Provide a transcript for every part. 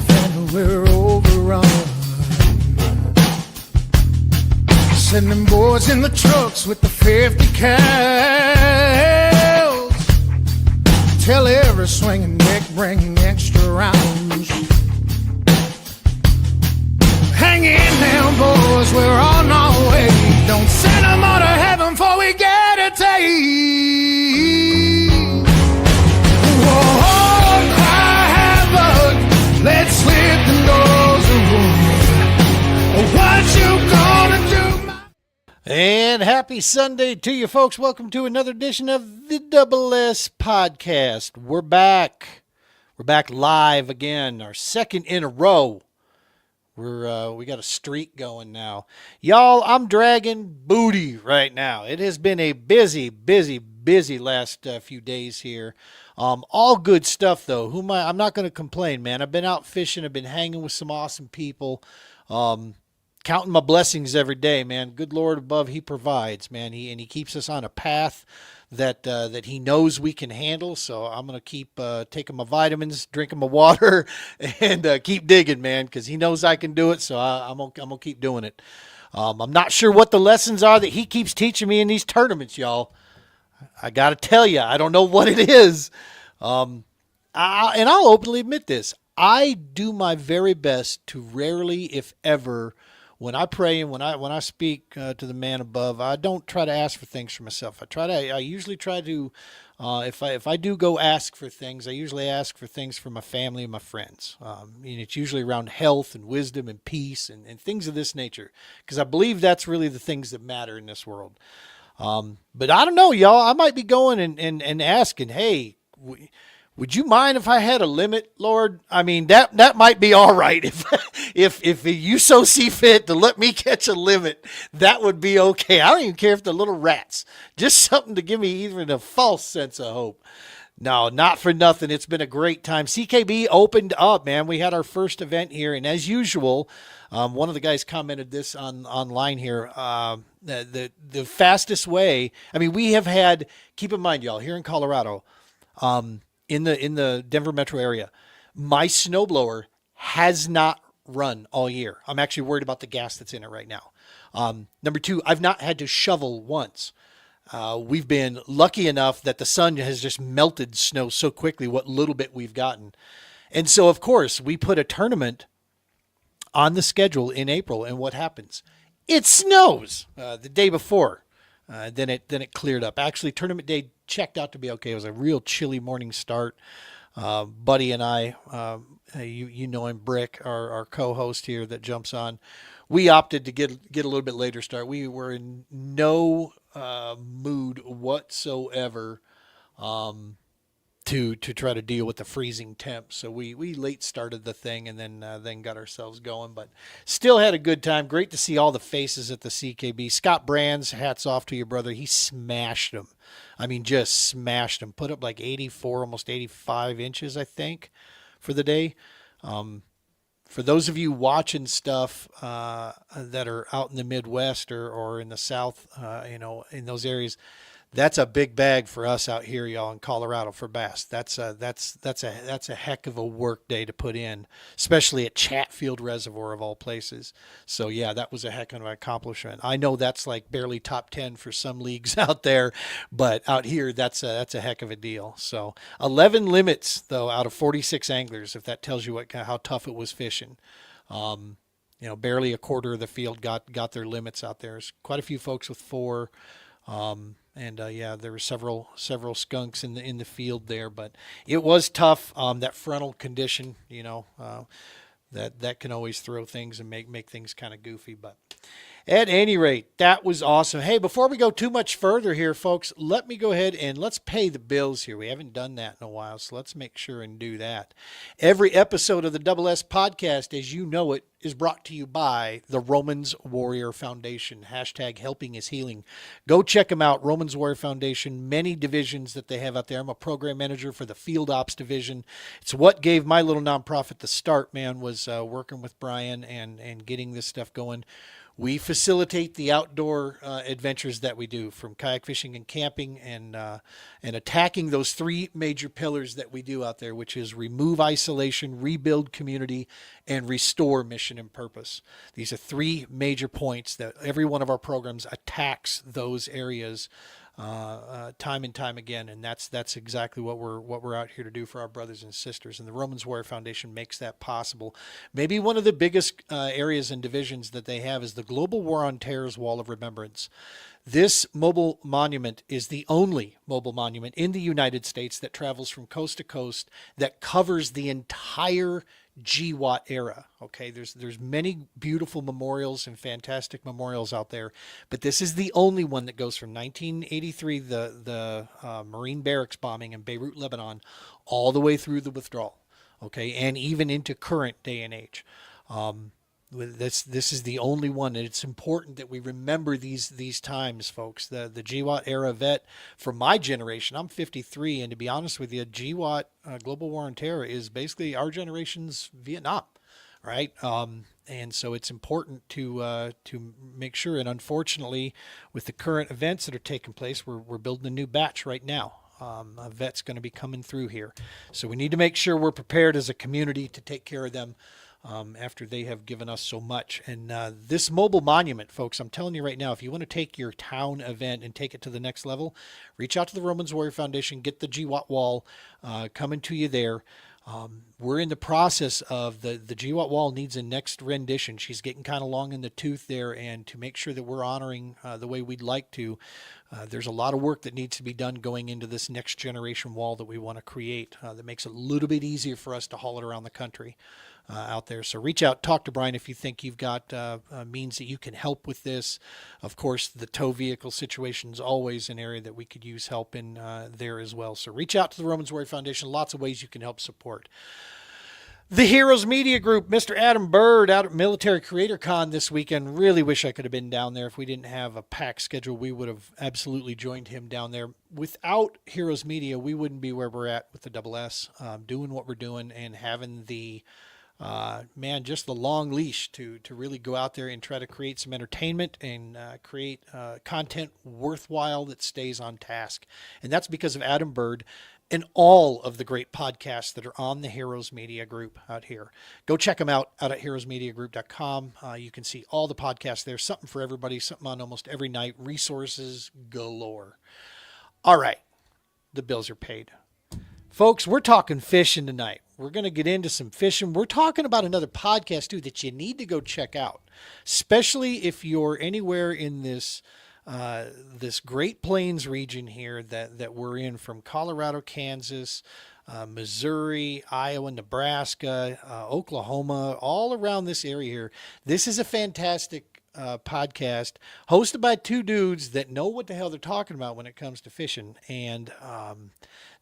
and we're overrun. Sending boys in the trucks with the 50 cals. Tell every swinging deck bring extra rounds. Hang in now, boys, we're on our way. Don't send them all to heaven before we get a taste. Whoa, cry havoc, let's slit the doors of room. What you gonna do? And happy Sunday to you folks. Welcome to another edition of the Double S Podcast. We're back. We're back live again, our second in a row. We got a streak going now. Y'all, I'm dragging booty right now. It has been a busy last few days here. All good stuff though. I'm not going to complain, man. I've been out fishing. I've been hanging with some awesome people. Counting my blessings every day, man. Good Lord above, He provides, man. He keeps us on a path that He knows we can handle. So I'm gonna keep taking my vitamins, drinking my water, and keep digging, man, because He knows I can do it. So I'm gonna keep doing it. I'm not sure what the lessons are that He keeps teaching me in these tournaments, y'all. I gotta tell you, I don't know what it is. And I'll openly admit this. I do my very best to rarely, if ever, when I pray and when I speak to the man above, I don't try to ask for things for myself. I usually try to, if I do go ask for things, I usually ask for things for my family and my friends. And it's usually around health and wisdom and peace and things of this nature, because I believe that's really the things that matter in this world. But I don't know, y'all. I might be going and asking, hey, would you mind if I had a limit, Lord? I mean, that might be all right. If you so see fit to let me catch a limit, that would be okay. I don't even care if they're little rats. Just something to give me even a false sense of hope. No, not for nothing. It's been a great time. CKB opened up, man. We had our first event here, and as usual, one of the guys commented this online here. The fastest way. I mean, we have had. Keep in mind, y'all, here in Colorado. In the Denver metro area, my snowblower has not run all year. I'm actually worried about the gas that's in it right now. Number two, I've not had to shovel once. We've been lucky enough that the sun has just melted snow so quickly, what little bit we've gotten. And so, of course, we put a tournament on the schedule in April, and what happens? It snows the day before. Then it cleared up. Actually, tournament day checked out to be okay. It was a real chilly morning start. Buddy and I, you know him, Brick, our co-host here that jumps on. We opted to get a little bit later start. We were in no mood whatsoever to try to deal with the freezing temps. So we late started the thing and then got ourselves going, but still had a good time. Great to see all the faces at the CKB. Scott Brands, hats off to your brother. He smashed them. I mean, just smashed them. Put up like 84, almost 85 inches, I think, for the day. For those of you watching stuff that are out in the Midwest or in the South, in those areas, that's a big bag for us out here, y'all, in Colorado for bass. That's a heck of a work day to put in, especially at Chatfield Reservoir of all places. So yeah, that was a heck of an accomplishment. I know that's like barely top 10 for some leagues out there, but out here that's a heck of a deal. So 11 limits though out of 46 anglers, if that tells you how tough it was fishing. Barely a quarter of the field got their limits out there. There's quite a few folks with 4. There were several skunks in the field there, but it was tough. That frontal condition, that can always throw things and make things kind of goofy. But at any rate, that was awesome. Hey, before we go too much further here, folks, let me go ahead and let's pay the bills here. We haven't done that in a while, so let's make sure and do that. Every episode of the Double S Podcast, as you know it, is brought to you by the Romans Warrior Foundation. # helping is healing. Go check them out, Romans Warrior Foundation. Many divisions that they have out there. I'm a program manager for the Field Ops division. It's what gave my little nonprofit the start, man, was working with Brian and getting this stuff going. We facilitate the outdoor adventures that we do, from kayak fishing and camping, and attacking those three major pillars that we do out there, which is remove isolation, rebuild community, and restore mission and purpose. These are three major points that every one of our programs attacks those areas time and time again, and that's exactly what we're out here to do for our brothers and sisters. And the Romans Warrior Foundation makes that possible. Maybe one of the biggest areas and divisions that they have is the Global War on Terror's Wall of Remembrance. This mobile monument is the only mobile monument in the United States that travels from coast to coast, that covers the entire GWAT era. Okay, there's many beautiful memorials and fantastic memorials out there, but this is the only one that goes from 1983, the Marine barracks bombing in Beirut, Lebanon, all the way through the withdrawal. Okay, and even into current day and age. This is the only one, and it's important that we remember these times, folks. The GWAT era vet from my generation, I'm 53, and to be honest with you, GWAT, Global War on Terror, is basically our generation's Vietnam, right? And so it's important to make sure. And unfortunately, with the current events that are taking place, we're building a new batch right now. A vet's going to be coming through here, so we need to make sure we're prepared as a community to take care of them. After they have given us so much. And this mobile monument, folks, I'm telling you right now, if you want to take your town event and take it to the next level, reach out to the Romans Warrior Foundation, get the GWAT wall coming to you there. We're in the process of the GWAT wall needs a next rendition. She's getting kind of long in the tooth there, and to make sure that we're honoring the way we'd like to, there's a lot of work that needs to be done going into this next generation wall that we want to create that makes it a little bit easier for us to haul it around the country. Out there. So reach out, talk to Brian if you think you've got means that you can help with this. Of course, the tow vehicle situation is always an area that we could use help in there as well. So reach out to the Romans Warrior Foundation. Lots of ways you can help support. The Heroes Media Group, Mr. Adam Bird out at Military Creator Con this weekend. Really wish I could have been down there. If we didn't have a packed schedule, we would have absolutely joined him down there. Without Heroes Media, we wouldn't be where we're at with the Double S, doing what we're doing and having the just the long leash to really go out there and try to create some entertainment and create content worthwhile that stays on task. And that's because of Adam Bird and all of the great podcasts that are on the Heroes Media Group out here. Go check them out at heroesmediagroup.com. You can see all the podcasts there, something for everybody, something on almost every night, resources galore. All right, the bills are paid. Folks, we're talking fishing tonight. We're going to get into some fishing. We're talking about another podcast, too, that you need to go check out, especially if you're anywhere in this this Great Plains region here that we're in, from Colorado, Kansas, Missouri, Iowa, Nebraska, Oklahoma, all around this area here. This is a fantastic podcast hosted by two dudes that know what the hell they're talking about when it comes to fishing. And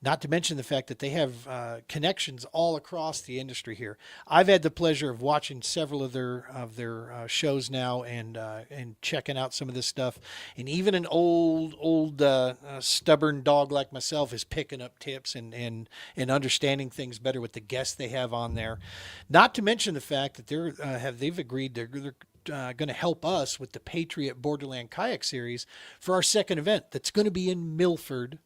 not to mention the fact that they have connections all across the industry here. I've had the pleasure of watching several of their shows now and checking out some of this stuff. And even an old stubborn dog like myself is picking up tips and understanding things better with the guests they have on there. Not to mention the fact that they've agreed they're going to help us with the Patriot Borderlands Kayak Series for our second event that's going to be in Milford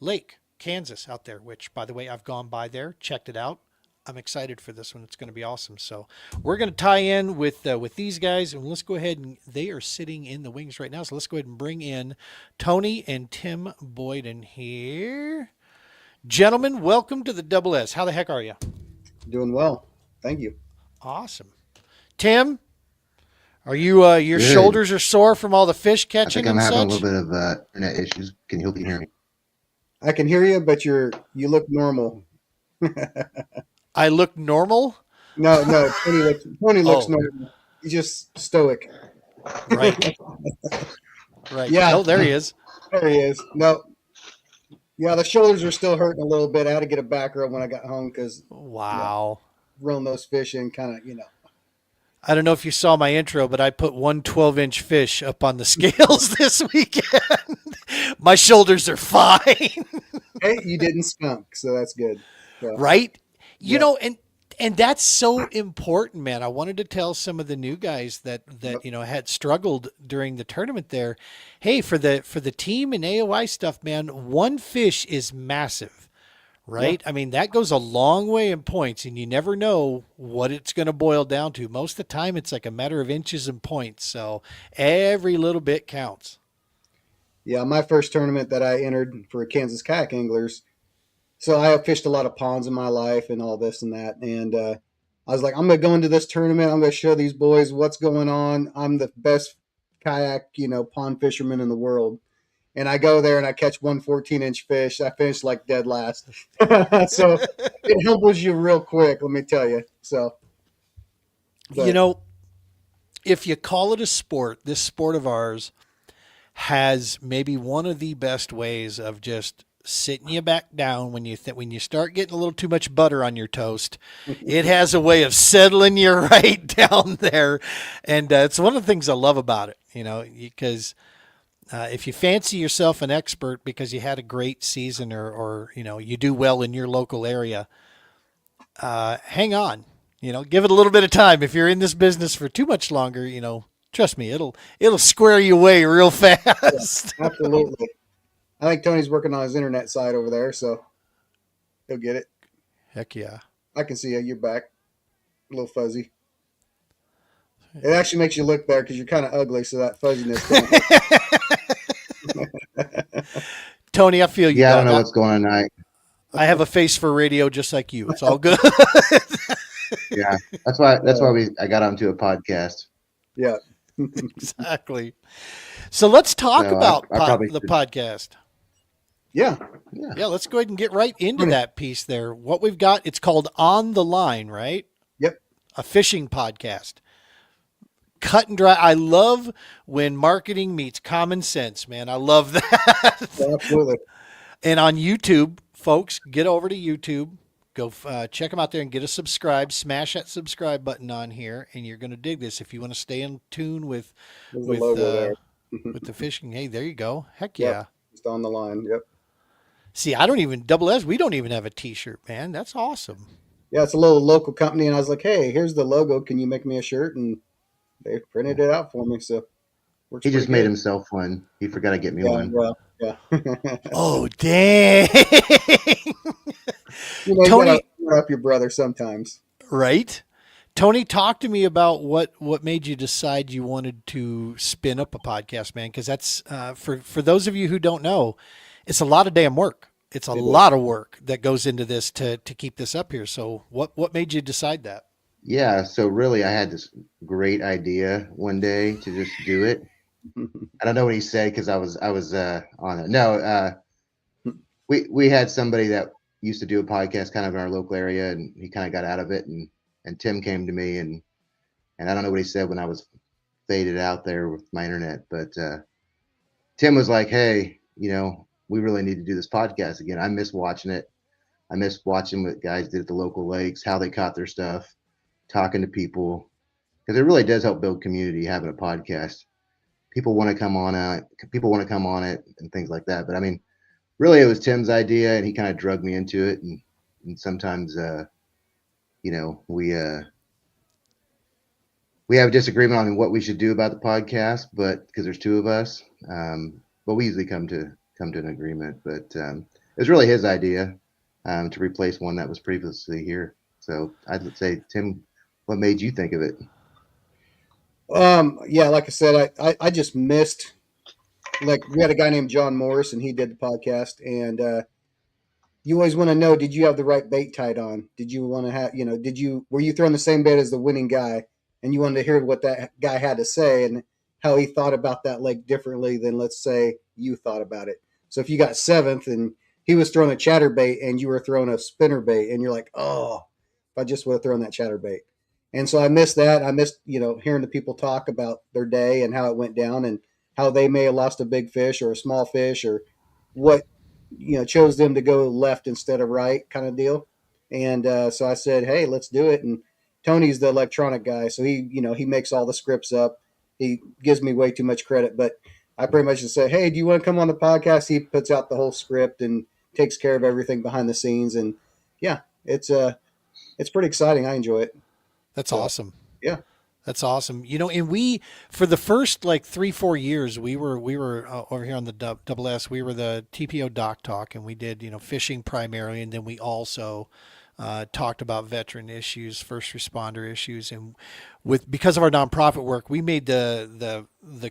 Lake, Kansas, out there, which, by the way, I've gone by there, checked it out. I'm excited for this one. It's going to be awesome. So we're going to tie in with these guys, and let's go ahead, and they are sitting in the wings right now. So let's go ahead and bring in Tony and Tim Boyden here. Gentlemen, welcome to the Double S. How the heck are you? Doing well. Thank you. Awesome. Tim, are you, your Good. Shoulders are sore from all the fish catching I think I'm and having such? a little bit of internet issues. Can you hear me? I can hear you, but you look normal. I look normal? No, Tony looks Oh. normal. He's just stoic. Right. Right. Yeah. Oh, there he is. There he is. No. Yeah, the shoulders are still hurting a little bit. I had to get a back rub when I got home because Wow. reeling those fish in kind of, I don't know if you saw my intro, but I put one 12-inch fish up on the scales this weekend. My shoulders are fine. Hey, you didn't skunk, so that's good. So, Right? You Yeah. know, and And that's so important, man. I wanted to tell some of the new guys that Yep. had struggled during the tournament there. Hey, for the team and AOI stuff, man, one fish is massive, Yeah. right? I mean, that goes a long way in points, and you never know what it's going to boil down to. Most of the time, it's like a matter of inches and points. So every little bit counts. Yeah. My first tournament that I entered for Kansas Kayak Anglers. So I have fished a lot of ponds in my life and all this and that. And I was like, I'm going to go into this tournament. I'm going to show these boys what's going on. I'm the best kayak, pond fisherman in the world. And I go there and I catch one 14-inch fish. I finished like dead last. So it humbles you real quick, let me tell you. So, You but know, if you call it a sport, this sport of ours has maybe one of the best ways of just sitting you back down when when you start getting a little too much butter on your toast. It has a way of settling you right down there, and it's one of the things I love about it. Because if you fancy yourself an expert because you had a great season or you do well in your local area, hang on. Give it a little bit of time. If you're in this business for too much longer, trust me, it'll square you away real fast. absolutely. I think Tony's working on his internet side over there, so he'll get it. Heck yeah. I can see you. You're back. A little fuzzy. It actually makes you look better because you're kind of ugly, so that fuzziness. Tony, I feel you. Yeah, I don't know dog. what's going on tonight. I have a face for radio just like you. It's all good. Yeah, that's why I got onto a podcast. Yeah. Exactly. So let's talk So about I probably the should- podcast. Yeah. Yeah, let's go ahead and get right into that piece there. What we've got, it's called On the Line, right? Yep. A fishing podcast. Cut and dry. I love when marketing meets common sense, man. I love that. Yeah, absolutely. And on YouTube, folks, get over to YouTube. Go check them out there and get a subscribe. Smash that subscribe button on here, and you're going to dig this. If you want to stay in tune with There's the logo there. with the fishing, hey, there you go. Heck Yep. yeah. Just on the line. Yep. See, I don't even double S. We don't even have a T-shirt, man. That's awesome. Yeah, it's a little local company, and I was like, "Hey, here's the logo. Can you make me a shirt?" And they printed it out for me. So works He just pretty made good. himself one. He forgot to get me Yeah, one. well, yeah. Oh, dang. You Tony- gotta cover up your brother sometimes. Right? Tony, talk to me about what made you decide you wanted to spin up a podcast, man. Because that's for those of you who don't know, it's a lot of damn work. It's a lot of work that goes into this to keep this up here. So what made you decide that? Yeah, so really I had this great idea one day to just do it. I don't know what he said because I was on it. No, we had somebody that used to do a podcast kind of in our local area, and he kind of got out of it, and Tim came to me, and I don't know what he said when I was faded out there with my internet, but Tim was like, "Hey, we really need to do this podcast again. I miss watching it. I miss watching what guys did at the local lakes, how they caught their stuff, talking to people, because it really does help build community having a podcast. People want to come on it. People want to come on it and things like that. But I mean, really, it was Tim's idea, and he kind of drugged me into it. And sometimes, we have a disagreement on what we should do about the podcast, but because there's two of us, but we usually come to an agreement. But it was really his idea to replace one that was previously here. So I'd say, Tim, what made you think of it? Yeah, like I said, I just missed. Like we had a guy named John Morris, and he did the podcast. And you always want to know: did you have the right bait tied on? Did you want to have? Were you throwing the same bait as the winning guy? And you wanted to hear what that guy had to say and how he thought about that lake differently than, let's say, you thought about it. So if you got seventh and he was throwing a chatterbait and you were throwing a spinner bait, and you're like, oh, if I just would have thrown that chatterbait. And so I missed that. I missed, hearing the people talk about their day and how it went down and how they may have lost a big fish or a small fish or what, chose them to go left instead of right kind of deal. And so I said, hey, let's do it. And Tony's the electronic guy. So he makes all the scripts up. He gives me way too much credit, but I pretty much just say, hey, do you want to come on the podcast? He puts out the whole script and takes care of everything behind the scenes. And yeah, it's it's pretty exciting. I enjoy it. That's So, awesome. yeah. That's awesome. And we, for the first like 3-4 years, we were over here on the Double S. We were the TPO Doc Talk, and we did fishing primarily, and then we also talked about veteran issues, first responder issues, and because of our nonprofit work, we made the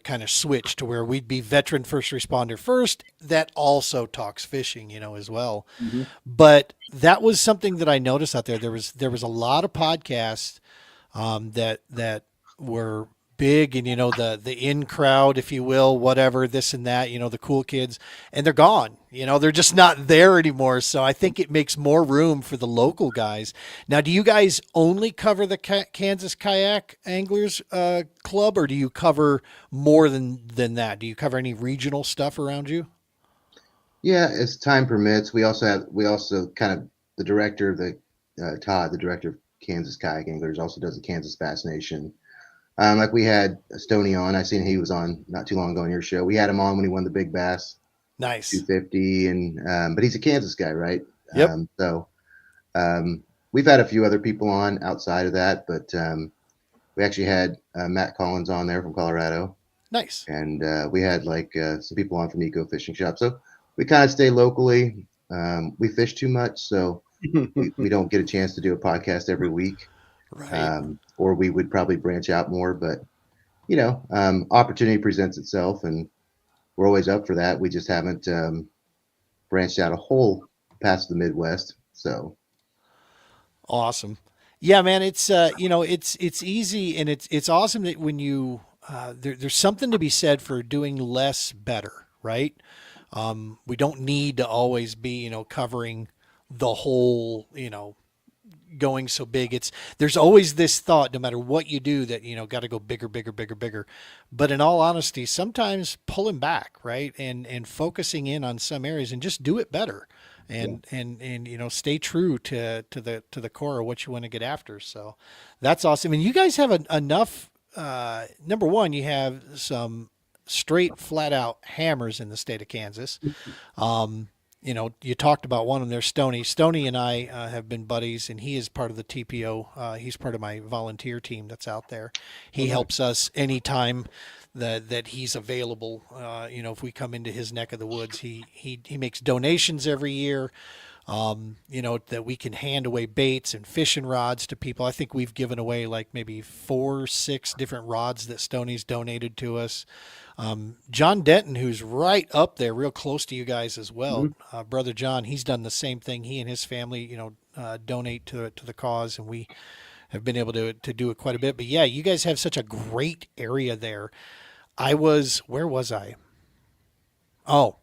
kind of switch to where we'd be veteran first responder first. That also talks fishing, as well. Mm-hmm. But that was something that I noticed out there. There was a lot of podcasts that were big, and the in crowd, if you will, whatever, this and that, the cool kids, and they're gone. They're just not there anymore. So I think it makes more room for the local guys. Now, do you guys only cover the Kansas Kayak Anglers Club, or do you cover more than that? Do you cover any regional stuff around you? Yeah, as time permits. We also kind of the director of the Todd, the director of Kansas Kayak Anglers, also does the Kansas Bass Nation. Like we had Stoney on. I seen he was on not too long ago on your show. We had him on when he won the Big Bass Nice. 250, and but he's a Kansas guy, right? Yep. We've had a few other people on outside of that, but we actually had Matt Collins on there from Colorado. Nice. And we had some people on from Eco Fishing Shop. So we kind of stay locally. We fish too much, so we don't get a chance to do a podcast every week. Right. Or we would probably branch out more, but opportunity presents itself, and we're always up for that. We just haven't branched out a whole past the Midwest. So awesome. Yeah, man, it's it's easy, and it's awesome that when you there's something to be said for doing less better, right? We don't need to always be, covering the whole, going so big. There's always this thought, no matter what you do, that, got to go bigger, bigger, bigger, bigger. But in all honesty, sometimes pulling back, right. And focusing in on some areas and just do it better. And stay true to the core of what you want to get after. So that's awesome. And you guys have enough, number one, you have some straight flat out hammers in the state of Kansas. You talked about one of them there, Stoney. Stoney and I have been buddies, and he is part of the TPO. He's part of my volunteer team that's out there. He helps us anytime that he's available. If we come into his neck of the woods, he makes donations every year. That we can hand away baits and fishing rods to people. I think we've given away like maybe 4 or 6 different rods that Stoney's donated to us. John Denton, who's right up there, real close to you guys as well. Mm-hmm. Brother John, he's done the same thing. He and his family, donate to the cause, and we have been able to do it quite a bit. But yeah, you guys have such a great area there. Where was I? Oh,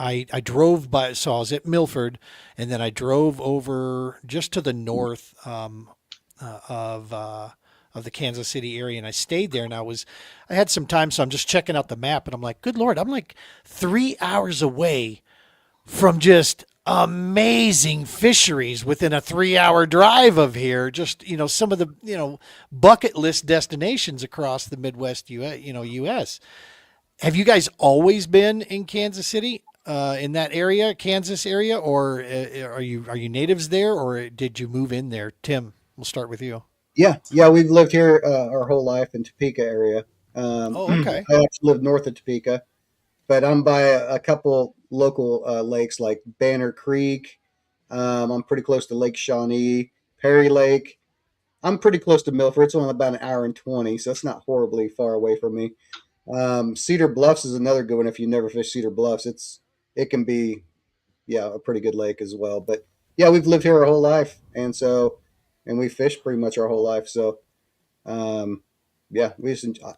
I drove by, so I was at Milford, and then I drove over just to the north of the Kansas City area, and I stayed there, and I had some time, so I'm just checking out the map, and I'm like, good Lord, I'm like 3 hours away from just amazing fisheries within a 3-hour drive of here. Just, some of the, bucket list destinations across the Midwest US. Have you guys always been in Kansas City? In that area, Kansas area, or are you natives there, or did you move in there? Tim, we'll start with you. Yeah, we've lived here our whole life in Topeka area. Okay. I actually live north of Topeka, but I'm by a couple local lakes like Banner Creek. I'm pretty close to Lake Shawnee, Perry Lake. I'm pretty close to Milford. It's only about an hour and 20, so it's not horribly far away from me. Cedar Bluffs is another good one. If you've never fished Cedar Bluffs, it can be, a pretty good lake as well. But yeah, we've lived here our whole life, and we fished pretty much our whole life. So, we just a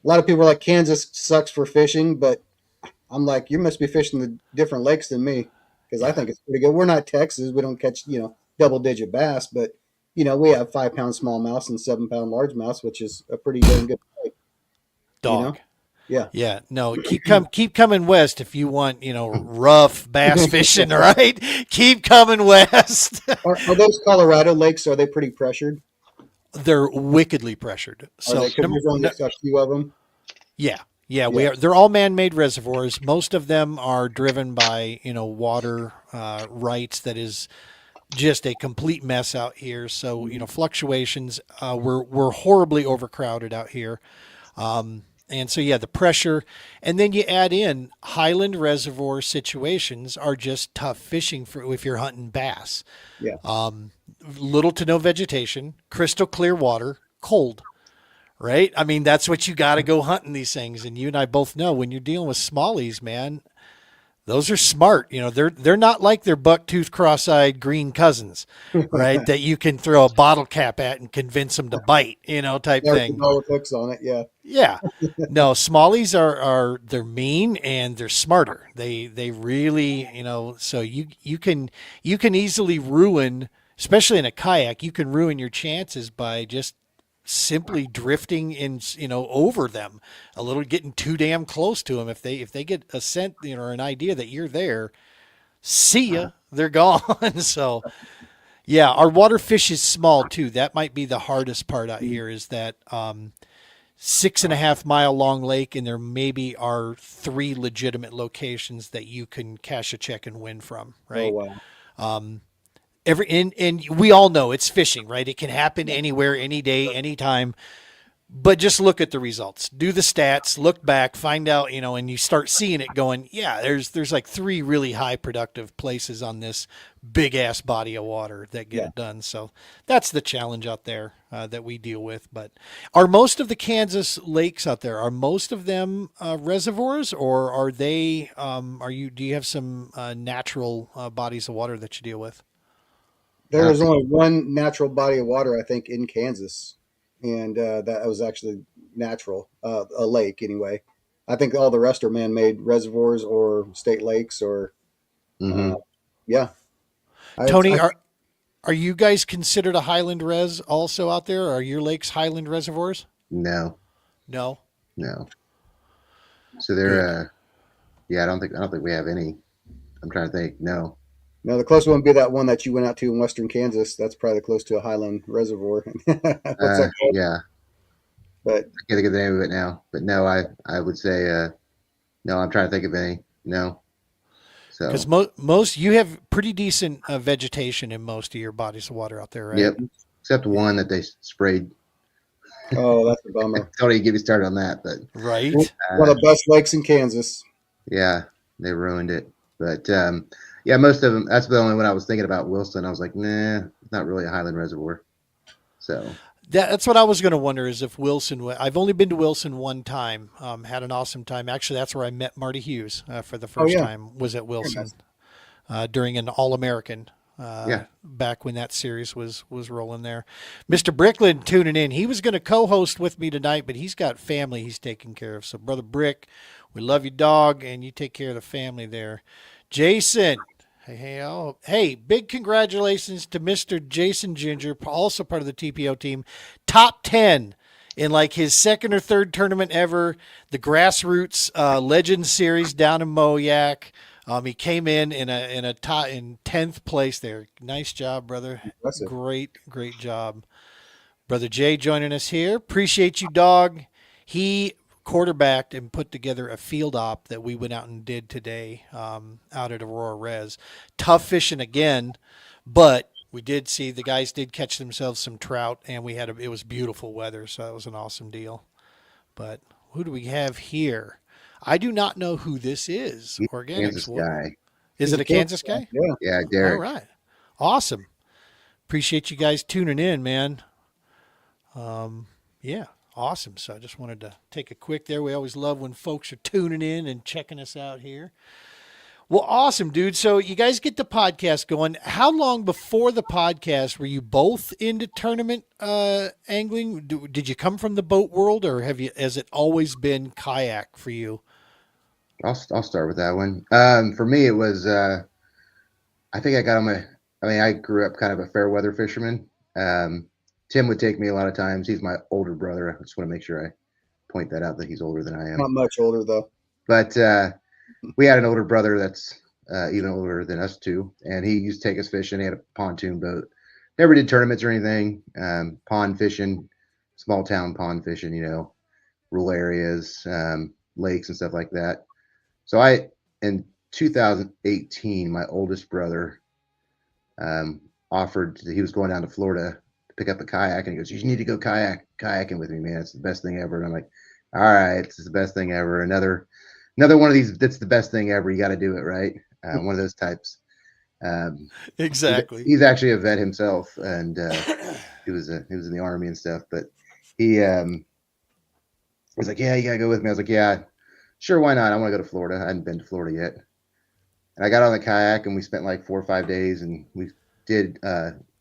lot of people are like, Kansas sucks for fishing, but I'm like, you must be fishing the different lakes than me, because I think it's pretty good. We're not Texas. We don't catch, double-digit bass, but, we have 5-pound smallmouth and 7-pound largemouth, which is a pretty dang good lake. Dog. Yeah. Yeah. No, keep coming west if you want, rough bass fishing, right? Keep coming west. Are those Colorado lakes, are they pretty pressured? They're wickedly pressured. So there's only a few of them. Yeah. We are. They're all man-made reservoirs. Most of them are driven by, water rights that is just a complete mess out here. So, fluctuations, we're horribly overcrowded out here. And so, yeah, the pressure, and then you add in highland reservoir situations are just tough fishing for if you're hunting bass. Yeah. Little to no vegetation, crystal clear water, cold, right? I mean, that's what you got to go hunting these things. And you and I both know when you're dealing with smallies, man, those are smart. They're not like their bucktooth, cross-eyed green cousins, right? That you can throw a bottle cap at and convince them to bite, type thing. All the hooks on it. Yeah. Yeah. No, smallies are they're mean and they're smarter. They really, so you can easily ruin, especially in a kayak, you can ruin your chances by just simply drifting in, over them a little, getting too damn close to them. If they get a scent, or an idea that you're there, see ya, they're gone. So yeah, our water fish is small too. That might be the hardest part out here is that, 6.5 mile long lake, and there maybe are 3 legitimate locations that you can cash a check and win from, right? Oh, wow. And we all know it's fishing, right? It can happen anywhere, any day, anytime. But just look at the results, do the stats, look back, find out, and you start seeing it going, yeah, there's like 3 really high productive places on this big ass body of water that get it done. So that's the challenge out there that we deal with. But are most of the Kansas lakes out there, are most of them reservoirs, or are they, do you have some natural bodies of water that you deal with? There is only one natural body of water, I think, in Kansas. And that was actually natural, a lake anyway. I think all the rest are man-made reservoirs or state lakes or, yeah. Tony, are you guys considered a highland res also out there? Are your lakes highland reservoirs? No. No. So they're, yeah, I don't think we have any. I'm trying to think. No. No, the closest one would be that one that you went out to in western Kansas. That's probably close to a highland reservoir. What's that called? Yeah. But I can't think of the name of it now. But no, I would say no. I'm trying to think of any. No. So because most you have pretty decent vegetation in most of your bodies of water out there, right? Yep. Except one that they sprayed. Oh, that's a bummer. Don't even get me started on that. But right, one of the best lakes in Kansas. Yeah, they ruined it. But yeah, most of them. That's the only one I was thinking about. Wilson. I was like, nah, it's not really a highland reservoir. So that's what I was going to wonder is if Wilson. I've only been to Wilson one time. Had an awesome time. Actually, that's where I met Marty Hughes for the first time. Was at Wilson during an All-American. Back when that series was rolling there. Mr. Brickland tuning in. He was going to co-host with me tonight, but he's got family he's taking care of. So, Brother Brick, we love you, dog, and you take care of the family there. Jason, hey, big congratulations to Mr. Jason Ginger, also part of the TPO team. Top 10 in like his second or third tournament ever, the Grassroots Legends Series down in Moyac. He came in 10th place there. Nice job, brother. Impressive. Great job. Brother Jay joining us here. Appreciate you, dog. He quarterbacked and put together a field op that we went out and did today out at Aurora Res. Tough fishing again, but we did see the guys did catch themselves some trout, and it was beautiful weather, so that was an awesome deal. But who do we have here? I do not know who this is. Organics. Kansas guy. Is it a Kansas guy? Yeah, Derek. All right. Awesome. Appreciate you guys tuning in, man. Yeah, awesome. So I just wanted to take a quick there. We always love when folks are tuning in and checking us out here. Well, awesome, dude. So you guys get the podcast going. How long before the podcast were you both into tournament angling? Did you come from the boat world, or has it always been kayak for you? I'll start with that one. For me, it was. I think I got on I grew up kind of a fair weather fisherman. Tim would take me a lot of times. He's my older brother. I just want to make sure I point that out that he's older than I am. Not much older though. But we had an older brother that's even older than us too, and he used to take us fishing. He had a pontoon boat. Never did tournaments or anything. Pond fishing, small town pond fishing, rural areas, lakes and stuff like that. So in 2018, my oldest brother he was going down to Florida to pick up a kayak, and he goes, "You need to go kayaking with me, man. It's the best thing ever." And I'm like, "All right, it's the best thing ever. Another one of these. That's the best thing ever. You got to do it, right?" One of those types. Exactly. He's actually a vet himself, and he was in the Army and stuff. But he was like, "Yeah, you gotta go with me." I was like, "Yeah, sure, why not? I want to go to Florida. I hadn't been to Florida yet." And I got on the kayak, and we spent like 4 or 5 days, and we did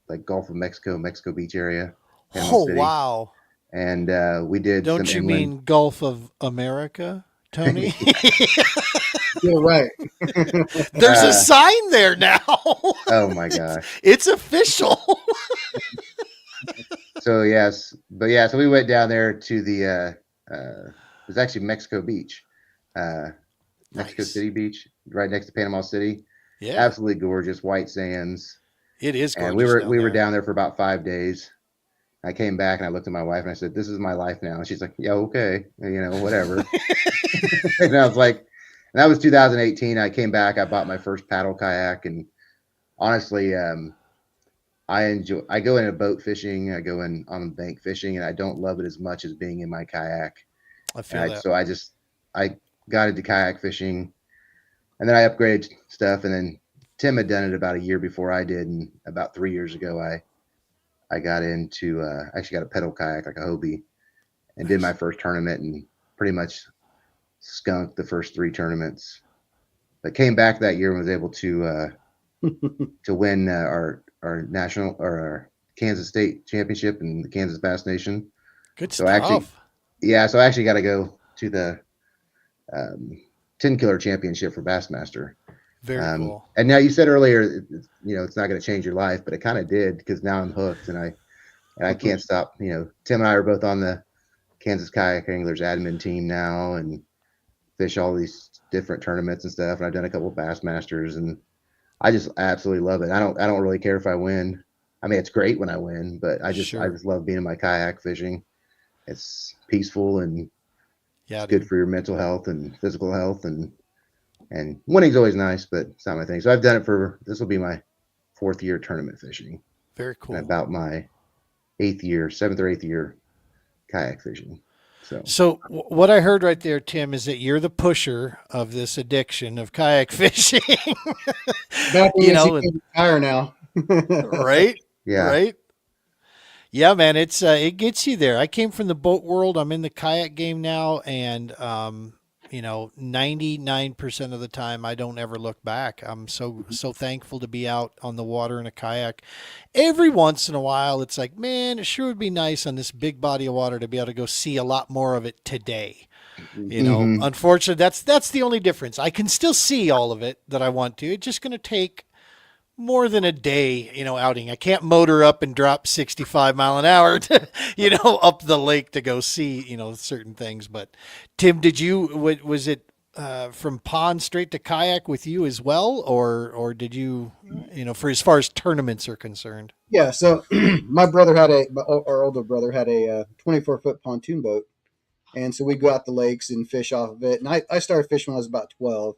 like Gulf of Mexico, Mexico Beach area, Panama Oh, City, wow. and we did some Don't you inland. mean Gulf of America, Tony? You're right. There's a sign there now. Oh my gosh! It's official. So yes, but yeah, so we went down there to the it was actually Mexico Beach, Mexico Nice. City Beach, right next to Panama City. Yeah, Absolutely gorgeous, white sands. it is And gorgeous. we were down there for about 5 days. I came back and I looked at my wife and I said, "This is my life now." And she's like, "Yeah, okay, whatever." And I was like, and that was 2018. I came back. I bought my first paddle kayak, and honestly, I go in a boat fishing. I go in on bank fishing, and I don't love it as much as being in my kayak. I feel that. So I got into kayak fishing, and then I upgraded stuff. And then Tim had done it about a year before I did, and about 3 years ago, I got into actually got a pedal kayak, like a Hobie, and did my first tournament, and pretty much skunked the first 3 tournaments. But came back that year and was able to win our national or our Kansas State championship in the Kansas Bass Nation. Good So stuff. actually, yeah, so I actually got to go to the 10 killer championship for Bassmaster. Very cool. And now you said earlier, it's not going to change your life, but it kind of did, because now I'm hooked, and I can't stop. Tim and I are both on the Kansas Kayak Anglers admin team now, and fish all these different tournaments and stuff. And I've done a couple of Bassmasters, and I just absolutely love it. I don't really care if I win. I mean, it's great when I win, but I just love being in my kayak fishing. It's peaceful, and it's good for your mental health and physical health, and winning's always nice, but it's not my thing. So I've done it this will be my 4th year tournament fishing. Very cool. And about my 7th or 8th year kayak fishing. So what I heard right there, Tim, is that you're the pusher of this addiction of kayak fishing. Retire now. Right? Yeah. Right? Yeah, man, it gets you there. I came from the boat world. I'm in the kayak game now, and 99% of the time I don't ever look back. I'm so thankful to be out on the water in a kayak. Every once in a while, it's like, man, it sure would be nice on this big body of water to be able to go see a lot more of it today. Unfortunately, that's the only difference. I can still see all of it that I want to. It's just going to take more than a day, outing. I can't motor up and drop 65 mile an hour to, up the lake to go see, certain things. But Tim, was it from pond straight to kayak with you as well? Or did you, for as far as tournaments are concerned? Yeah. So our older brother had a 24-foot pontoon boat. And so we'd go out the lakes and fish off of it. And I started fishing when I was about 12.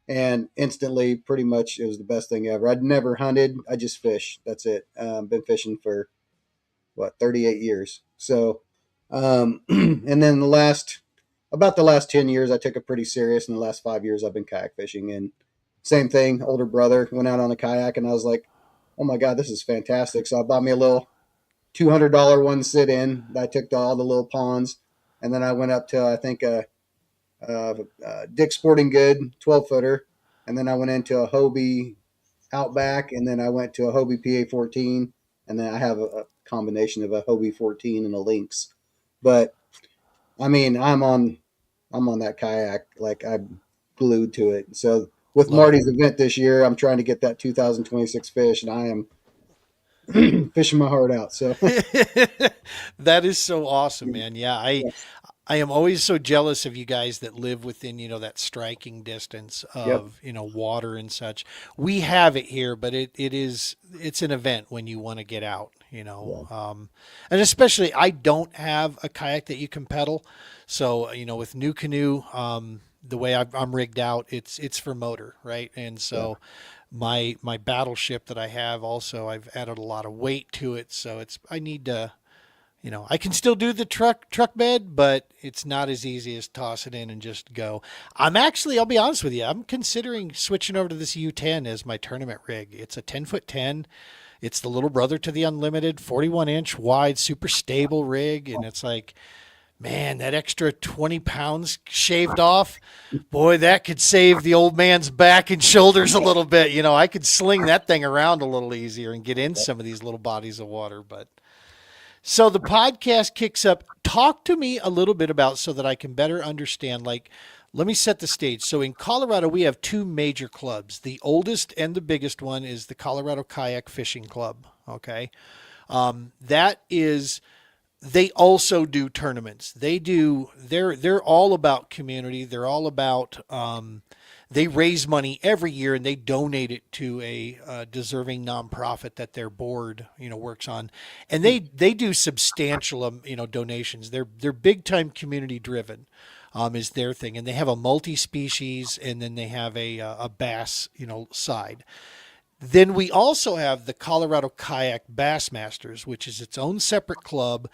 And instantly, pretty much, it was the best thing ever. I'd never hunted. I just fished. That's it. Been fishing for, 38 years. So, and then about the last 10 years, I took it pretty serious. In the last 5 years, I've been kayak fishing. And same thing, older brother went out on a kayak, and I was like, oh my God, this is fantastic. So I bought me a little $200 one sit-in. I took to all the little ponds. And then I went up to, I think, Dick's Sporting Good 12-footer, and then I went into a Hobie Outback, and then I went to a Hobie PA14, and then I have a combination of a Hobie 14 and a Lynx. But I mean, I'm on that kayak, like I'm glued to it. So with Marty's event this year, I'm trying to get that 2026 fish, and I am fishing my heart out. So that is so awesome, man. Yeah, I am always so jealous of you guys that live within, that striking distance of, water and such. We have it here, but it's an event when you want to get out, and especially I don't have a kayak that you can pedal. So, with New Canoe, the way I'm rigged out, it's for motor, right? And so my battleship that I have also, I've added a lot of weight to it, so I need to, I can still do the truck bed, but it's not as easy as toss it in and just go. I'll be honest with you, I'm considering switching over to this U10 as my tournament rig. It's a 10-foot 10. It's the little brother to the Unlimited, 41-inch wide, super stable rig, and it's like, man, that extra 20 pounds shaved off, boy, that could save the old man's back and shoulders a little bit. I could sling that thing around a little easier and get in some of these little bodies of water. But so the podcast kicks up. Talk to me a little bit about, so that I can better understand, like, let me set the stage. So in Colorado, we have two major clubs. The oldest and the biggest one is the Colorado Kayak Fishing Club. Okay. That is, they also do tournaments. They're all about community. They're all about, they raise money every year and they donate it to a deserving nonprofit that their board, works on. And they do substantial, donations. They're big time community driven, is their thing. And they have a multi-species, and then they have a bass, side. Then we also have the Colorado Kayak Bassmasters, which is its own separate club,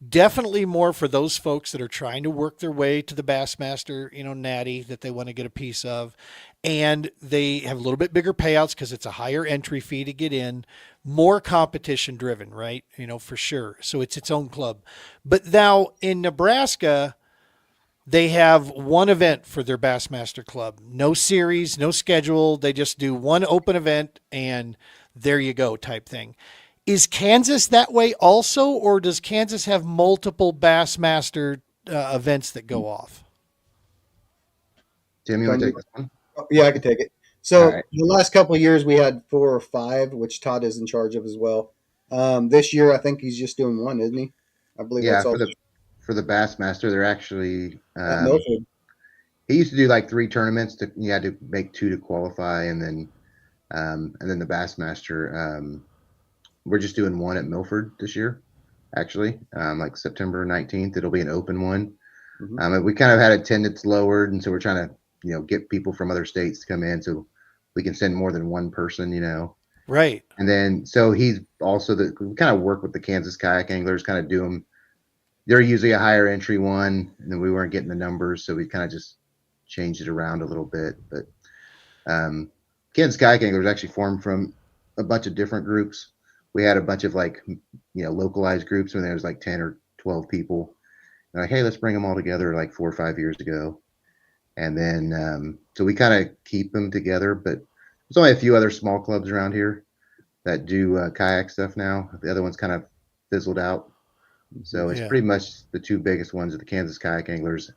definitely more for those folks that are trying to work their way to the Bassmaster, natty that they want to get a piece of. And they have a little bit bigger payouts because it's a higher entry fee to get in, more competition driven, right? For sure. So it's its own club. But now in Nebraska, they have one event for their Bassmaster Club. No series, no schedule. They just do one open event and there you go type thing. Is Kansas that way also, or does Kansas have multiple Bassmaster events that go off? Tim, you want to take this one? Yeah, I could take it. So Right. the last couple of years we had 4 or 5, which Todd is in charge of as well. This year I think he's just doing one, isn't he? I believe Yeah, that's all. for the Bassmaster, they're actually At Milford. he used to do like 3 tournaments. You had to make 2 to qualify, and then the Bassmaster. We're just doing one at Milford this year, actually, like September 19th. It'll be an open one. Mhm. We kind of had attendance lowered, and so we're trying to get people from other states to come in so we can send more than one person. Right. And then so he's also we kind of work with the Kansas Kayak Anglers, kind of do them. They're usually a higher entry one, and then we weren't getting the numbers, so we kind of just changed it around a little bit. But Kansas Kayak Anglers actually formed from a bunch of different groups. We had a bunch of localized groups when there was like 10 or 12 people. And like, hey, let's bring them all together like 4 or 5 years ago. And then so we kind of keep them together, but there's only a few other small clubs around here that do kayak stuff now. The other ones kind of fizzled out. So it's pretty much the 2 biggest ones are the Kansas Kayak Anglers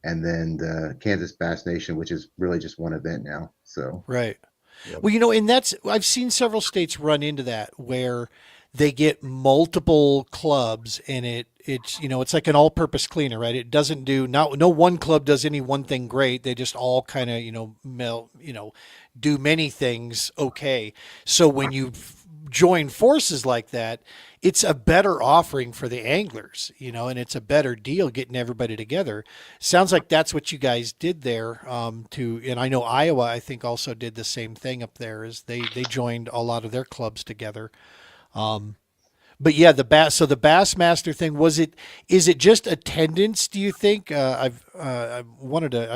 and then the Kansas Bass Nation, which is really just one event now. So Right. Yep. Well, and I've seen several states run into that where they get multiple clubs and it's like an all-purpose cleaner, right? It doesn't do, no one club does any one thing great. They just all kind of, do many things okay. So when you join forces like that, it's a better offering for the anglers, and it's a better deal getting everybody together. Sounds like that's what you guys did there. And I know Iowa, I think, also did the same thing up there, is they joined a lot of their clubs together. But yeah, the Bassmaster thing, is it just attendance? Do you think? I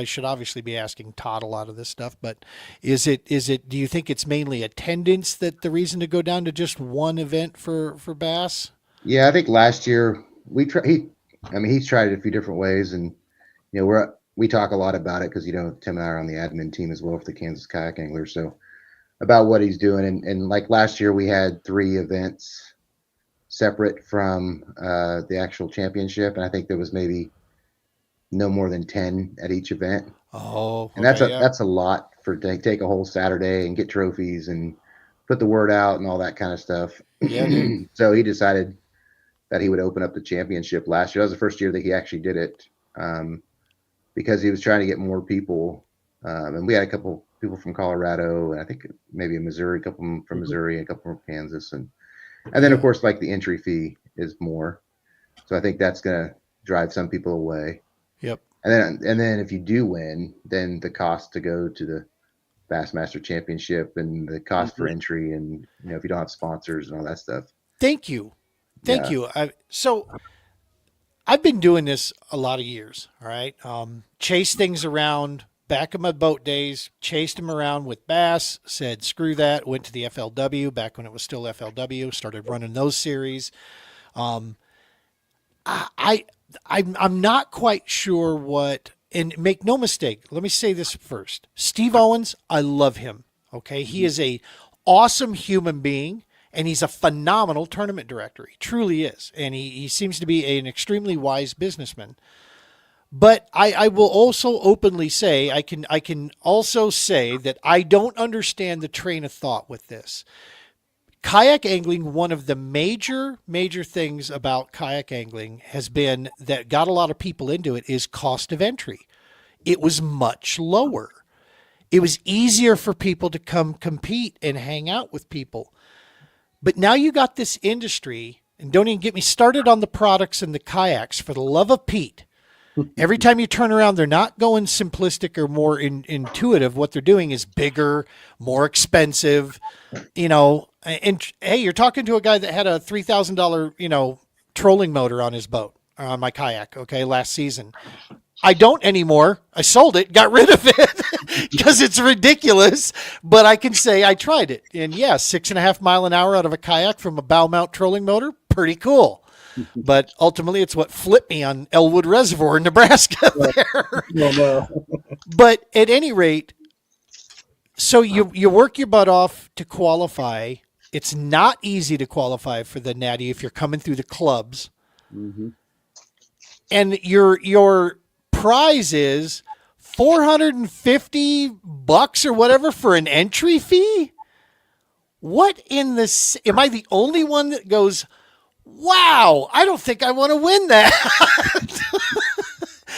should obviously be asking Todd a lot of this stuff, but is it, do you think it's mainly attendance that the reason to go down to just one event for bass? yeah, I think last year he's tried it a few different ways, and we talk a lot about it because Tim and I are on the admin team as well for the Kansas Kayak Anglers, so about what he's doing, and like last year we had 3 events separate from the actual championship, and I think there was maybe no more than 10 at each event. Oh, and that's a lot for take a whole Saturday and get trophies and put the word out and all that kind of stuff. Yeah, dude. So he decided that he would open up the championship last year. That was the first year that he actually did it, because he was trying to get more people. And we had a couple people from Colorado, and I think maybe a couple from Missouri, and a couple from Kansas, and then of course, like, the entry fee is more, so I think that's gonna drive some people away. Yep. And then if you do win, then the cost to go to the Bassmaster Championship and the cost for entry, and if you don't have sponsors and all that stuff. Thank you. Thank Yeah. you. So I've been doing this a lot of years. All right. Chase things around back in my boat days, chased them around with bass, said, screw that. Went to the FLW back when it was still FLW, started running those series. I'm not quite sure what, and make no mistake. Let me say this first. Steve Owens, I love him. Okay. He is a awesome human being. And he's a phenomenal tournament director. He truly is. And he seems to be an extremely wise businessman. But I will also openly say, I can also say that I don't understand the train of thought with this. Kayak angling, one of the major things about kayak angling has been that got a lot of people into it is cost of entry. It was much lower. It was easier for people to come compete and hang out with people. But now you got this industry, and don't even get me started on the products and the kayaks, for the love of Pete. Every time you turn around, they're not going simplistic or more intuitive. What they're doing is bigger, more expensive, and hey, you're talking to a guy that had a $3,000, trolling motor on his boat, on my kayak, okay, last season. I don't anymore. I sold it, got rid of it because it's ridiculous. But I can say I tried it. And yeah, 6.5 mile an hour out of a kayak from a bow mount trolling motor, pretty cool. But ultimately, it's what flipped me on Elwood Reservoir in Nebraska there. No. But at any rate, so you work your butt off to qualify. It's not easy to qualify for the Natty if you're coming through the clubs. Mm-hmm. And your prize is $450 or whatever for an entry fee. What in this? Am I the only one that goes, wow, I don't think I want to win that?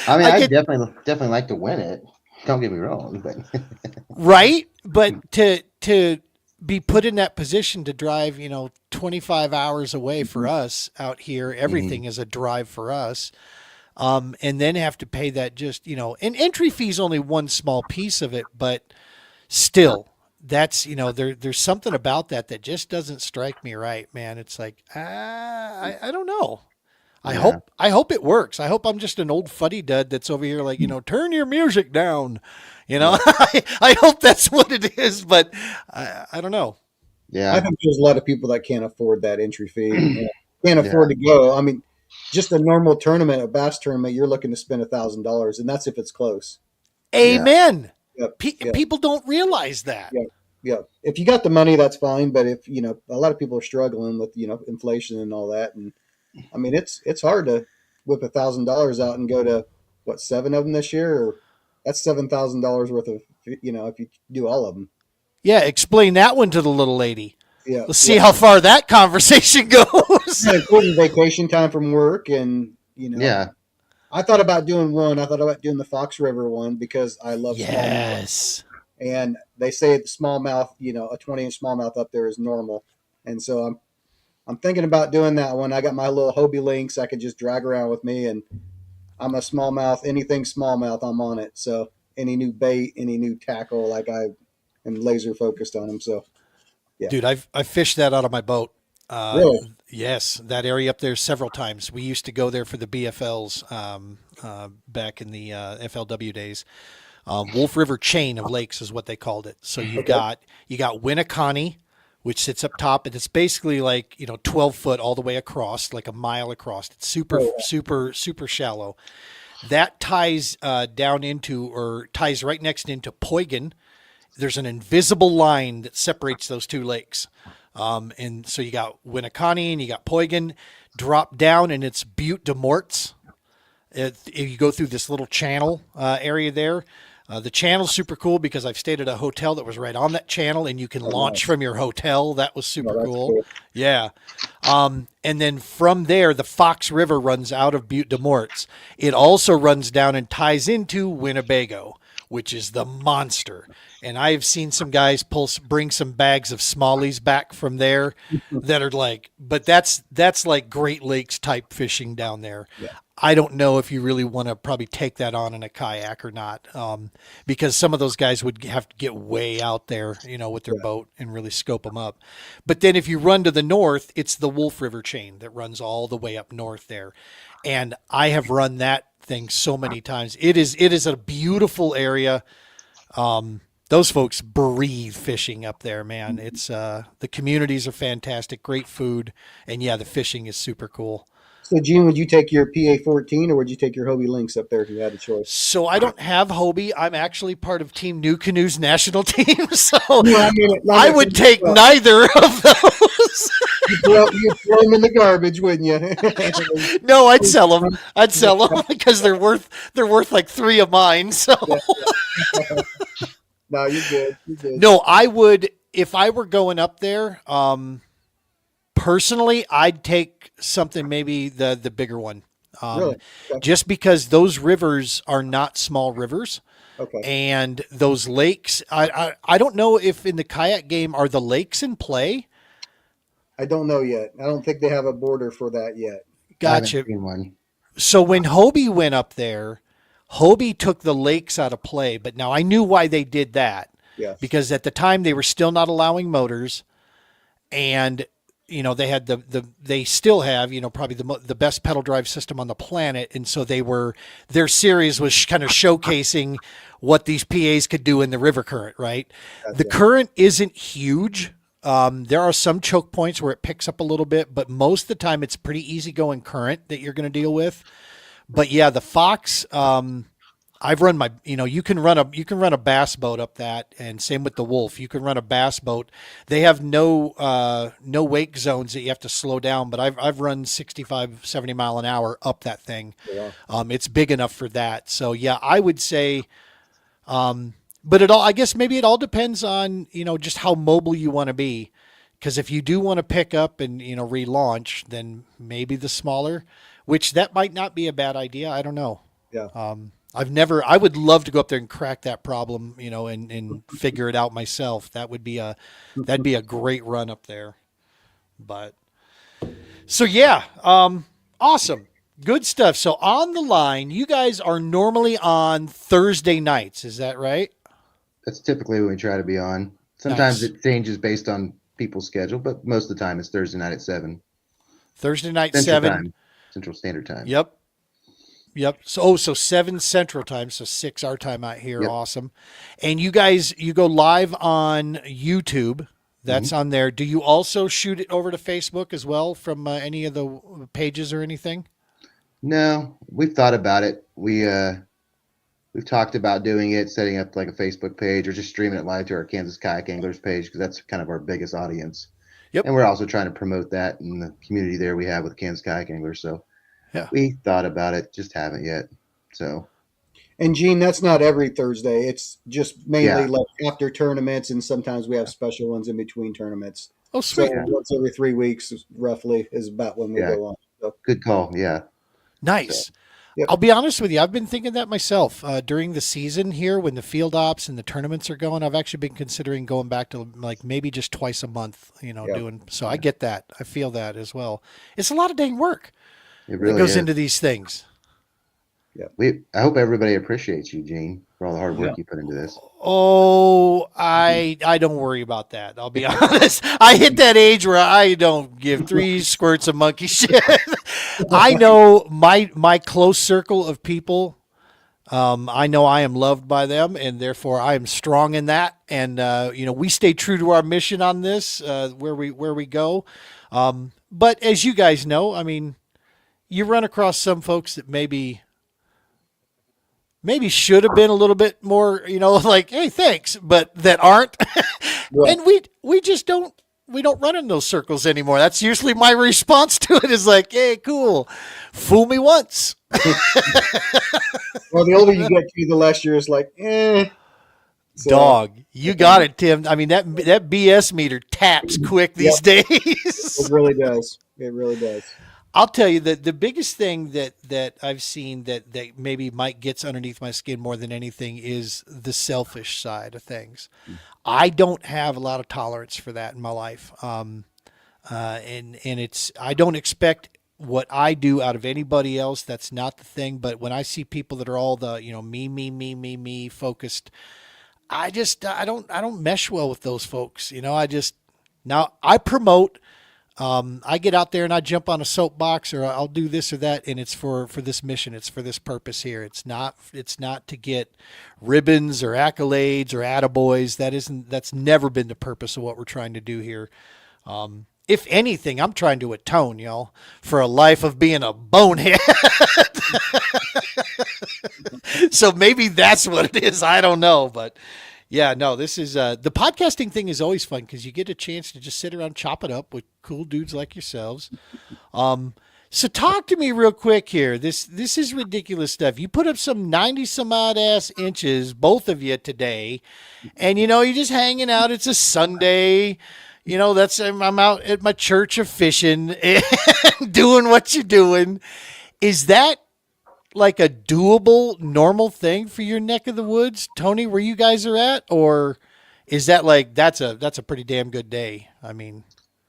I mean, I definitely like to win it. Don't get me wrong, but right. But to be put in that position to drive, 25 hours away for us out here, everything is a drive for us. And then have to pay that an entry fee is only one small piece of it, but still that's, there's something about that just doesn't strike me right, man. It's like, I don't know. I hope it works. I hope I'm just an old fuddy dud that's over here like, turn your music down, I hope that's what it is, but I don't know. Yeah. I think there's a lot of people that can't afford that entry fee. Can't afford to go. I mean, just a normal tournament, a bass tournament, you're looking to spend $1,000, and that's if it's close. Amen. Yeah. People don't realize that. Yeah. If you got the money, that's fine. But if a lot of people are struggling with inflation and all that, and I mean it's hard to whip $1,000 out and go to 7 of them this year, or that's $7,000 worth of if you do all of them. Yeah, explain that one to the little lady. Yeah, let's see how far that conversation goes. Including vacation time from work, and yeah. I thought about doing one. I thought about doing the Fox River one because I love smallmouth. And they say the smallmouth, a 20-inch smallmouth up there is normal, and so I'm thinking about doing that one. I got my little Hobie Lynx I could just drag around with me, and I'm a smallmouth. Anything smallmouth, I'm on it. So any new bait, any new tackle, like I am laser focused on them. So. Yeah. Dude, I've fished that out of my boat. Really? Yes, that area up there several times. We used to go there for the BFLs back in the FLW days. Wolf River chain of lakes is what they called it. So you got Winneconne, which sits up top, and it's basically like 12 foot all the way across, like a mile across. It's super shallow. That ties down into, or ties right next into Boyden. There's an invisible line that separates those two lakes. And so you got Winneconne and you got Boyden. Drop down and it's Butte de Morts. If you go through this little channel area there, the channel's super cool because I've stayed at a hotel that was right on that channel and you can launch from your hotel. That was super cool. Yeah. And then from there, the Fox River runs out of Butte de Morts. It also runs down and ties into Winnebago, which is the monster. And I've seen some guys bring some bags of smallies back from there that are like, but that's like Great Lakes type fishing down there. Yeah. I don't know if you really want to probably take that on in a kayak or not, because some of those guys would have to get way out there, with their Yeah. boat and really scope them up. But then if you run to the north, it's the Wolf River chain that runs all the way up north there, and I have run that thing so many times. It is a beautiful area. Those folks breathe fishing up there, man. It's the communities are fantastic, great food, and yeah, the fishing is super cool. So, Gene, would you take your PA-14 or would you take your Hobie Lynx up there if you had a choice? So I don't have Hobie. I'm actually part of Team New Canoes national team. So Yeah, I would take neither of those. You'd throw them in the garbage, wouldn't you? No, I'd sell them. I'd sell them because they're worth like 3 of mine. So No, you're good. You're good. no, I would if I were going up there. Personally, I'd take something maybe the bigger one. Really? Okay. Just because those rivers are not small rivers. Okay. And those lakes, I don't know if in the kayak game are the lakes in play. I don't know yet. I don't think they have a border for that yet. I haven't Gotcha. seen one. So when Hobie went up there, Hobie took the lakes out of play. But now I knew why they did that. Yes. Because at the time they were still not allowing motors, and they had they still have probably the best pedal drive system on the planet, and so their series was kind of showcasing what these PAs could do in the river current, right? The current isn't huge. There are some choke points where it picks up a little bit, but most of the time it's pretty easy going current that you're going to deal with. But yeah, the Fox, I've run you can run a bass boat up that, and same with the Wolf. You can run a bass boat. They have no wake zones that you have to slow down, but I've run 65, 70 mile an hour up that thing. Yeah. It's big enough for that. So yeah, I would say, but I guess maybe it all depends on, just how mobile you want to be. Because if you do want to pick up and, relaunch, then maybe the smaller, which that might not be a bad idea. I don't know. Yeah. I would love to go up there and crack that problem, and figure it out myself. That'd be a great run up there. But so yeah, awesome. Good stuff. So on the line, you guys are normally on Thursday nights. Is that right? That's typically when we try to be on. Sometimes Nice. it changes based on people's schedule, but most of the time it's Thursday night at 7. Thursday night, Central 7. Time, Central Standard Time. Yep. So 7 Central Time, so 6 our time out here. Yep. Awesome. And you go live on YouTube. That's on there. Do you also shoot it over to Facebook as well from any of the pages or anything? No, we've thought about it. We've talked about doing it, setting up like a Facebook page or just streaming it live to our Kansas Kayak Anglers page, because that's kind of our biggest audience. Yep. And we're also trying to promote that in the community there we have with Kansas Kayak Anglers. So Yeah. we thought about it, just haven't yet. So And Gene, that's not every Thursday. It's just mainly Yeah. like after tournaments, and sometimes we have special ones in between tournaments. Oh, So sweet. once every 3 weeks, roughly, is about when we Yeah. go on. So, good call. Yeah. Nice. Yep. I'll be honest with you. I've been thinking that myself during the season here when the field ops and the tournaments are going. I've actually been considering going back to like maybe just twice a month, Yeah. doing. So I get that. I feel that as well. It's a lot of dang work It that really goes is. into these things. I hope everybody appreciates you, Gene, for all the hard work you put into this. Oh, I don't worry about that. I'll be honest. I hit that age where I don't give 3 squirts of monkey shit. I know my close circle of people. I know I am loved by them, and therefore I am strong in that. And we stay true to our mission on this where we go. But as you guys know, I mean, you run across some folks that maybe should have been a little bit more, like, hey, thanks, but that aren't. Right. And we just don't run in those circles anymore. That's usually my response to it is like, hey, cool. Fool me once. well, the older you get to, the less you're just like, eh. So, Dog. You got it, Tim. I mean, that BS meter taps quick these days. It really does. It really does. I'll tell you that the biggest thing that I've seen that maybe Mike gets underneath my skin more than anything is the selfish side of things. I don't have a lot of tolerance for that in my life. And I don't expect what I do out of anybody else. That's not the thing. But when I see people that are all the, me focused, I don't mesh well with those folks. Now I promote. I get out there and I jump on a soapbox, or I'll do this or that, and it's for this mission. It's for this purpose here. It's not to get ribbons or accolades or attaboys. That's never been the purpose of what we're trying to do here. If anything, I'm trying to atone, y'all, for a life of being a bonehead. So maybe that's what it is. I don't know, but yeah, no, this is the podcasting thing is always fun because you get a chance to just sit around, chop it up with cool dudes like yourselves. So talk to me real quick here. This is ridiculous stuff. You put up some 90 some odd ass inches, both of you today, and you're just hanging out. It's a Sunday. I'm out at my church of fishing and doing what you're doing. Is that like a doable, normal thing for your neck of the woods, Tony, where you guys are at? Or is that like, that's a pretty damn good day? I mean,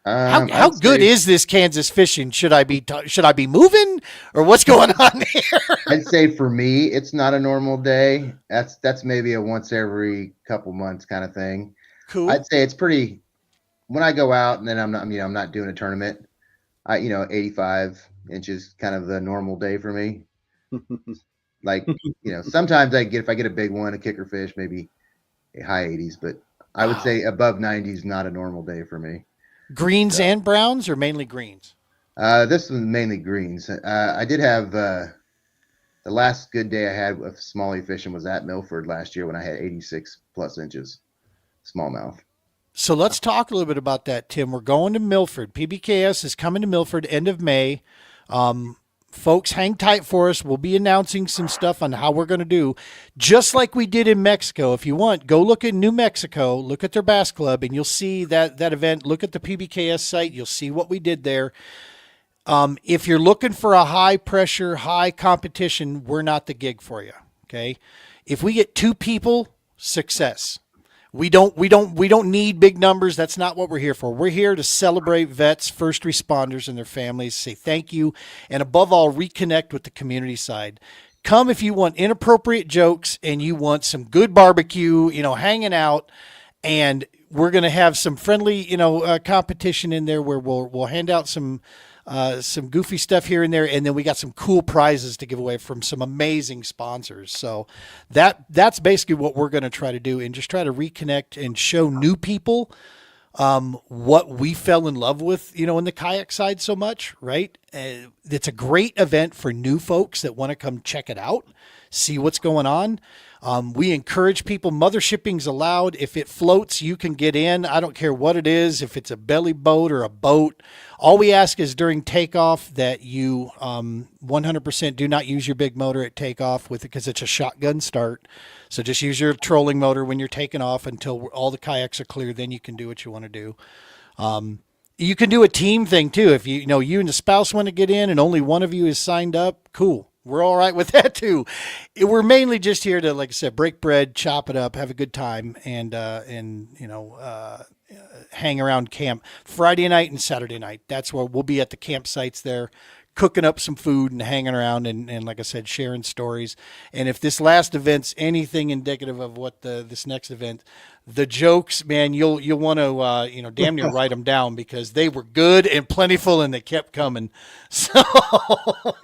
how good is this Kansas fishing? Should I be moving, or what's going on here? I'd say for me, it's not a normal day. That's maybe a once every couple months kind of thing. Cool. I'd say it's pretty, when I go out and then I'm not doing a tournament, 85 inches kind of the normal day for me. Like, sometimes if I get a big one, a kicker fish, maybe a high 80s, but I would say above 90s, not a normal day for me. Greens and browns, or mainly greens? This was mainly greens. I did have, the last good day I had with smallie fishing was at Milford last year when I had 86 plus inches smallmouth. So let's talk a little bit about that, Tim. We're going to Milford. PBKS is coming to Milford end of May. Folks, hang tight for us. We'll be announcing some stuff on how we're going to do, just like we did in Mexico. If you want, go look at New Mexico, look at their bass club, and you'll see that event. Look at the PBKS site. You'll see what we did there. If you're looking for a high pressure, high competition, we're not the gig for you. Okay. If we get 2 people, success. We don't need big numbers. That's not what we're here for. We're here to celebrate vets, first responders, and their families, say thank you, and above all, reconnect with the community side. Come if you want inappropriate jokes and you want some good barbecue, hanging out, and we're going to have some friendly, competition in there where we'll hand out some goofy stuff here and there, and then we got some cool prizes to give away from some amazing sponsors. So that's basically what we're going to try to do, and just try to reconnect and show new people what we fell in love with, in the kayak side so much, right? It's a great event for new folks that want to come check it out, see what's going on. We encourage people. Mother shipping's allowed. If it floats, you can get in. I don't care what it is, if it's a belly boat or a boat. All we ask is during takeoff that you 100% do not use your big motor at takeoff with it, because it's a shotgun start. So just use your trolling motor when you're taking off until all the kayaks are clear. Then you can do what you want to do. You can do a team thing too. If you and the spouse want to get in and only one of you is signed up, cool. We're all right with that too. We're mainly just here to, like I said, break bread, chop it up, have a good time, and hang around camp Friday night and Saturday night. That's where we'll be at the campsites there, cooking up some food and hanging around and like I said, sharing stories. And if this last event's anything indicative of what this next event, the jokes, man, you'll want to damn near write them down, because they were good and plentiful and they kept coming. So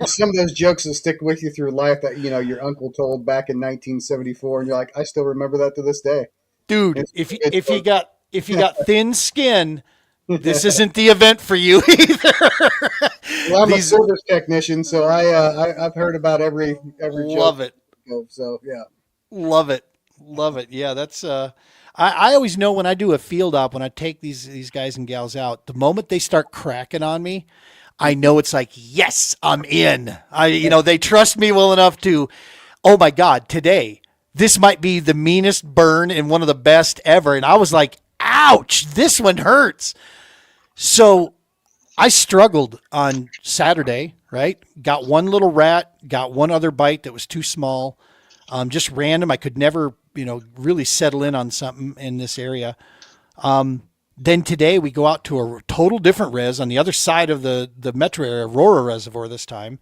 some of those jokes will stick with you through life that your uncle told back in 1974, and you're like, I still remember that to this day. Dude, if you got thin skin, this isn't the event for you either. Well, I'm a service technician, so I've heard about every love joke. it. So yeah, love it. Yeah, that's I always know when I do a field op, when I take these guys and gals out, the moment they start cracking on me, I know it's like, yes, I'm in. They trust me well enough to, oh my God, today, this might be the meanest burn and one of the best ever. And I was like, ouch, this one hurts. So I struggled on Saturday, right? Got one little rat, got one other bite that was too small. Just random. I could never, really settle in on something in this area. Then today we go out to a total different res on the other side of the metro area, Aurora Reservoir this time.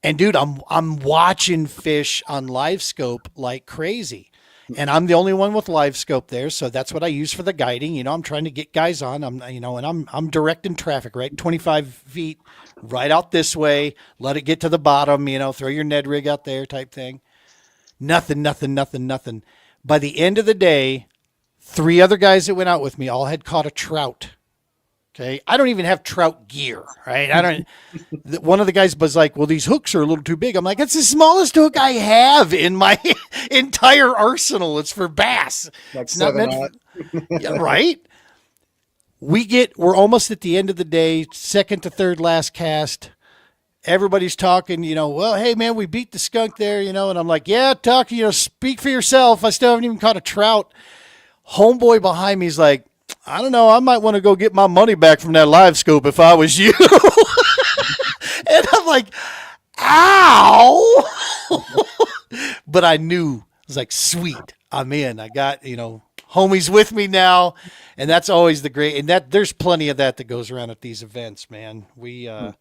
And dude, I'm watching fish on live scope like crazy. And I'm the only one with live scope there, so that's what I use for the guiding. You know, I'm trying to get guys on. I'm directing traffic, right? 25 feet right out this way, let it get to the bottom, throw your Ned rig out there type thing. Nothing. By the end of the day, 3 other guys that went out with me all had caught a trout. Okay. I don't even have trout gear, right? One of the guys was like, well, these hooks are a little too big. I'm like, it's the smallest hook I have in my entire arsenal. It's for bass. Like it's not meant 7/0. yeah, right. We're almost at the end of the day, second to third last cast. Everybody's talking, well, hey man, we beat the skunk there, and I'm like, yeah, talk, speak for yourself. I still haven't even caught a trout. Homeboy behind me is like, I don't know. I might want to go get my money back from that live scope if I was you. And I'm like, ow. But I knew, I was like, sweet, I'm in. I got, homies with me now. And that's always the great, and there's plenty of that goes around at these events, man. We have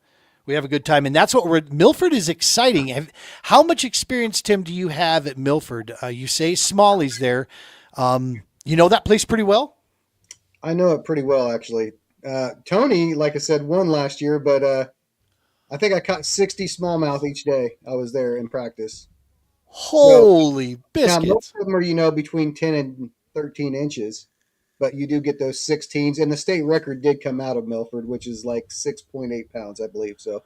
a good time. And that's what Milford is exciting. How much experience, Tim, do you have at Milford? You say Smalley's there. You know that place pretty well? I know it pretty well, actually. Tony, like I said, won last year, but I think I caught 60 smallmouth each day I was there in practice. Holy biscuits. Now, most of them are, between 10 and 13 inches, but you do get those 16s. And the state record did come out of Milford, which is like 6.8 pounds, I believe. So,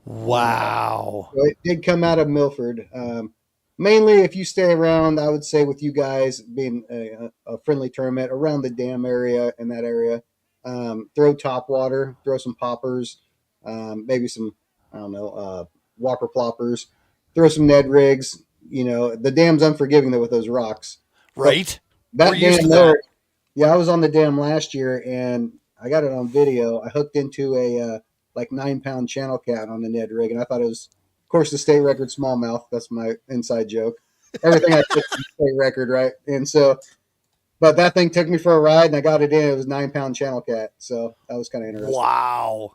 wow. So it did come out of Milford. Mainly, if you stay around, I would say with you guys being a friendly tournament around the dam area in that area, throw top water, throw some poppers, maybe some, I don't know, whopper ploppers, throw some Ned rigs. The dam's unforgiving though with those rocks. Right. That dam there, yeah, I was on the dam last year and I got it on video. I hooked into a 9-pound channel cat on the Ned rig, and I thought it was, of course, the state record smallmouth. That's my inside joke. Everything I took is state record, right? And so, but that thing took me for a ride, and I got it in. It was 9-pound channel cat, so that was kind of interesting. Wow,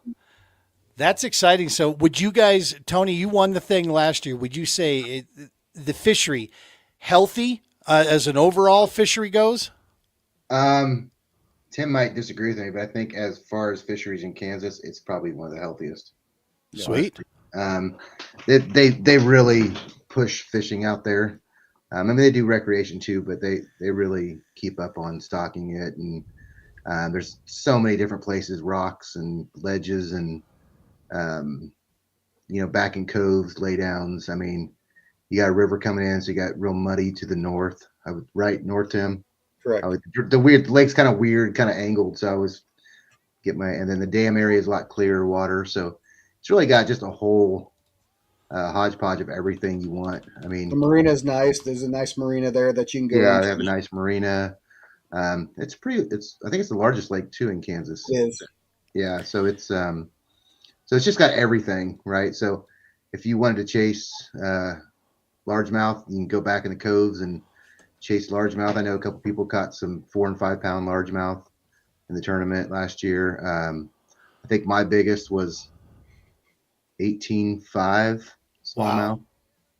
that's exciting. So, would you guys, Tony? You won the thing last year. Would you say the fishery healthy as an overall fishery goes? Tim might disagree with me, but I think as far as fisheries in Kansas, it's probably one of the healthiest. Sweet. They really push fishing out there. I mean, they do recreation too, but they really keep up on stocking it. And there's so many different places, rocks and ledges and, back in coves, laydowns. I mean, you got a river coming in, so you got real muddy to the north. Right north, Tim. Correct. The lake's kind of weird, kind of angled. So I was and then the dam area is a lot clearer water. So it's really got just a whole hodgepodge of everything you want. I mean, the marina is nice. There's a nice marina there that you can go. Yeah, into. they have a nice marina. I think it's the largest lake too in Kansas. It is. Yeah, so it's just got everything, right? So if you wanted to chase largemouth, you can go back in the coves and chase largemouth. I know a couple people caught some 4 and 5 pound largemouth in the tournament last year. I think my biggest was 18.5 smallmouth. Wow.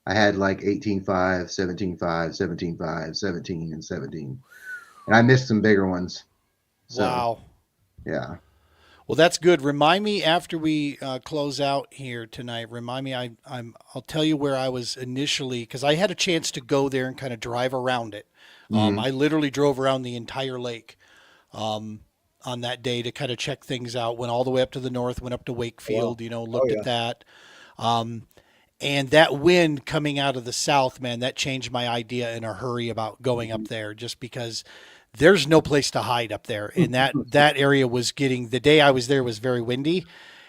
I had like 18.5, 17.5, 17.5, 17, and 17. And I missed some bigger ones. So, wow. Yeah. Well, that's good. Remind me after we close out here tonight. Remind me. I'll tell you where I was initially, because I had a chance to go there and kind of drive around it. I literally drove around the entire lake on that day to kind of check things out. Went all the way up to the north. Went up to Wakefield. Looked at that. And that wind coming out of the south, man, that changed my idea in a hurry about going up there, just because there's no place to hide up there. And that area was the day I was there was very windy.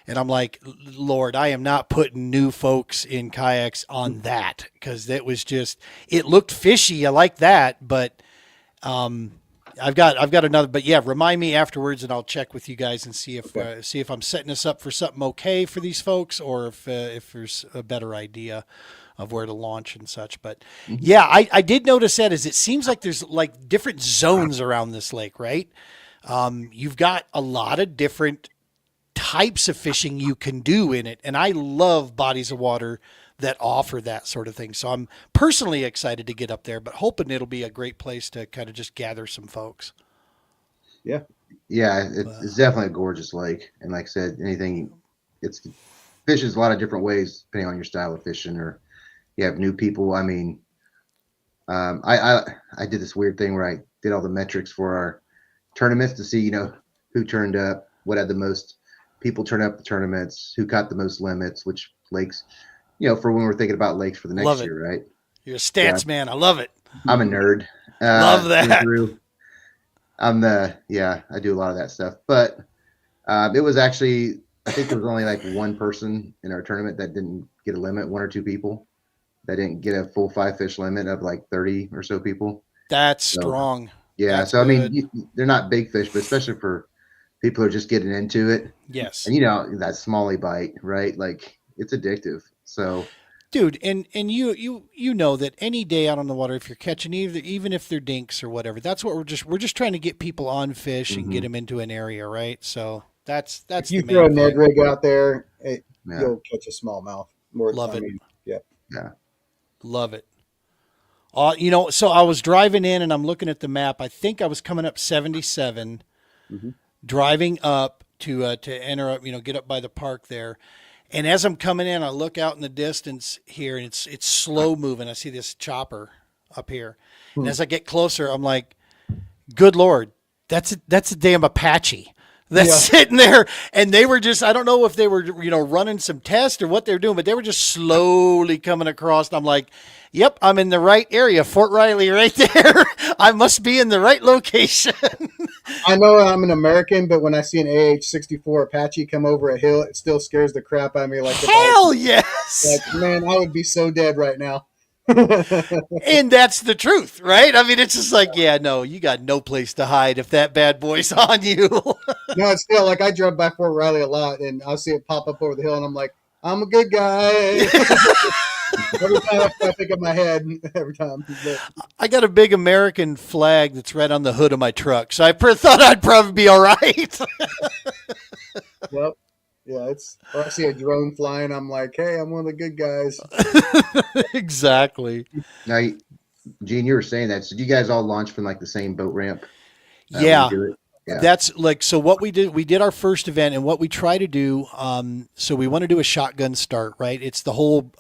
And I'm like, Lord, I am not putting new folks in kayaks on that, because it looked fishy. I like that. But I've got another, but yeah, remind me afterwards and I'll check with you guys and see if I'm setting us up for something okay for these folks, or if there's a better idea of where to launch and such. But yeah, I did notice that it seems like there's like different zones around this lake, right? You've got a lot of different types of fishing you can do in it. And I love bodies of water that offer that sort of thing. So I'm personally excited to get up there, but hoping it'll be a great place to kind of just gather some folks. Yeah. Yeah, it's definitely a gorgeous lake. And like I said, it's fishes a lot of different ways depending on your style of fishing, or you have new people. I mean, I did this weird thing where I did all the metrics for our tournaments to see, who turned up, what had the most people turn up the tournaments, who caught the most limits, which lakes, for when we're thinking about lakes for the next year, right? You're a stats man. I love it. I'm a nerd. Love that. I do a lot of that stuff. But it was actually, I think there was only like one person in our tournament that didn't get a limit, one or two people that didn't get a full 5-fish limit of like 30 or so people. That's strong. Yeah. That's so, good. I mean, they're not big fish, but especially for people who are just getting into it. Yes. And, that smallie bite, right? Like, it's addictive. So, dude, and you know that any day out on the water, if you're catching even if they're dinks or whatever, that's what we're just trying to get people on fish and get them into an area, right? So that's if you the throw a main Ned thing. rig out there, you'll catch a smallmouth. Love it. Yeah. yeah. Love it. So I was driving in and I'm looking at the map. I think I was coming up 77, driving up to enter up, get up by the park there. And as I'm coming in, I look out in the distance here, and it's slow moving. I see this chopper up here, and as I get closer, I'm like, "Good Lord, that's a damn Apache that's sitting there." And they were just—I don't know if they were running some tests or what they were doing, but they were just slowly coming across. And I'm like, "Yep, I'm in the right area, Fort Riley, right there. I must be in the right location." I know I'm an American, but when I see an AH-64 Apache come over a hill, it still scares the crap out of me. Like, Hell yes! Like, man, I would be so dead right now. And that's the truth, right? I mean, it's just like, you got no place to hide if that bad boy's on you. No, it's still like I drove by Fort Riley a lot, and I'll see it pop up over the hill, and I'm like, I'm a good guy. Every time I think of my head, every time. But I got a big American flag that's right on the hood of my truck, so I thought I'd probably be all right. well, yeah, or I see a drone flying, I'm like, hey, I'm one of the good guys. Exactly. Now, Gene, you were saying that. So do you guys all launch from like the same boat ramp? Yeah. Do it? Yeah. That's like, so what we did our first event, and what we try to do, so we want to do a shotgun start, right? It's the whole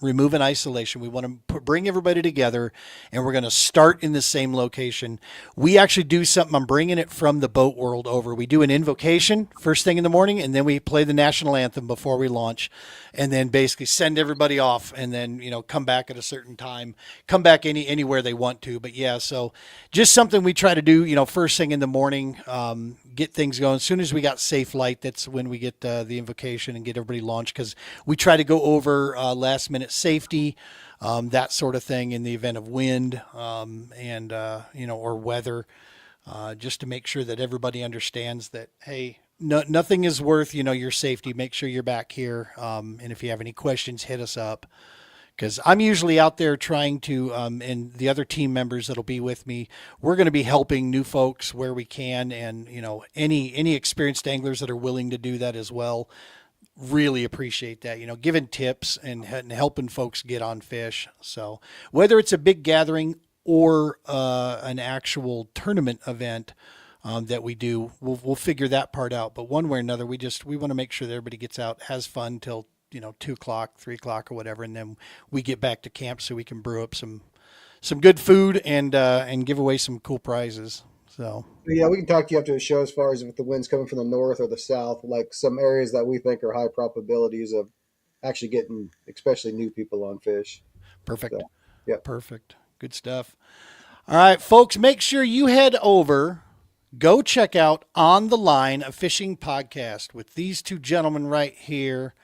remove and isolation. We want to bring everybody together, and we're going to start in the same location. We actually do something, I'm bringing it from the boat world over. We do an invocation first thing in the morning, and then we play the national anthem before we launch, and then basically send everybody off, and then, come back at a certain time, come back anywhere they want to. But yeah, so just something we try to do, first thing in the morning, get things going. As soon as we got safe light, that's when we get the invocation and get everybody launched, because we try to go over last minute safety, that sort of thing in the event of wind and or weather, just to make sure that everybody understands that, hey, nothing is worth your safety. Make sure you're back here, and if you have any questions, hit us up. Because I'm usually out there trying to, and the other team members that'll be with me, we're going to be helping new folks where we can, and any experienced anglers that are willing to do that as well. Really appreciate that, giving tips and helping folks get on fish. So whether it's a big gathering or an actual tournament event that we do, we'll figure that part out. But one way or another, we want to make sure that everybody gets out, has fun till 2 o'clock, 3 o'clock or whatever. And then we get back to camp so we can brew up some good food and give away some cool prizes. So yeah, we can talk to you after the show as far as if the wind's coming from the north or the south, like some areas that we think are high probabilities of actually getting, especially new people on fish. Perfect. So, yeah. Perfect. Good stuff. All right, folks, make sure you head over, go check out On the Line, a fishing podcast with these two gentlemen right here.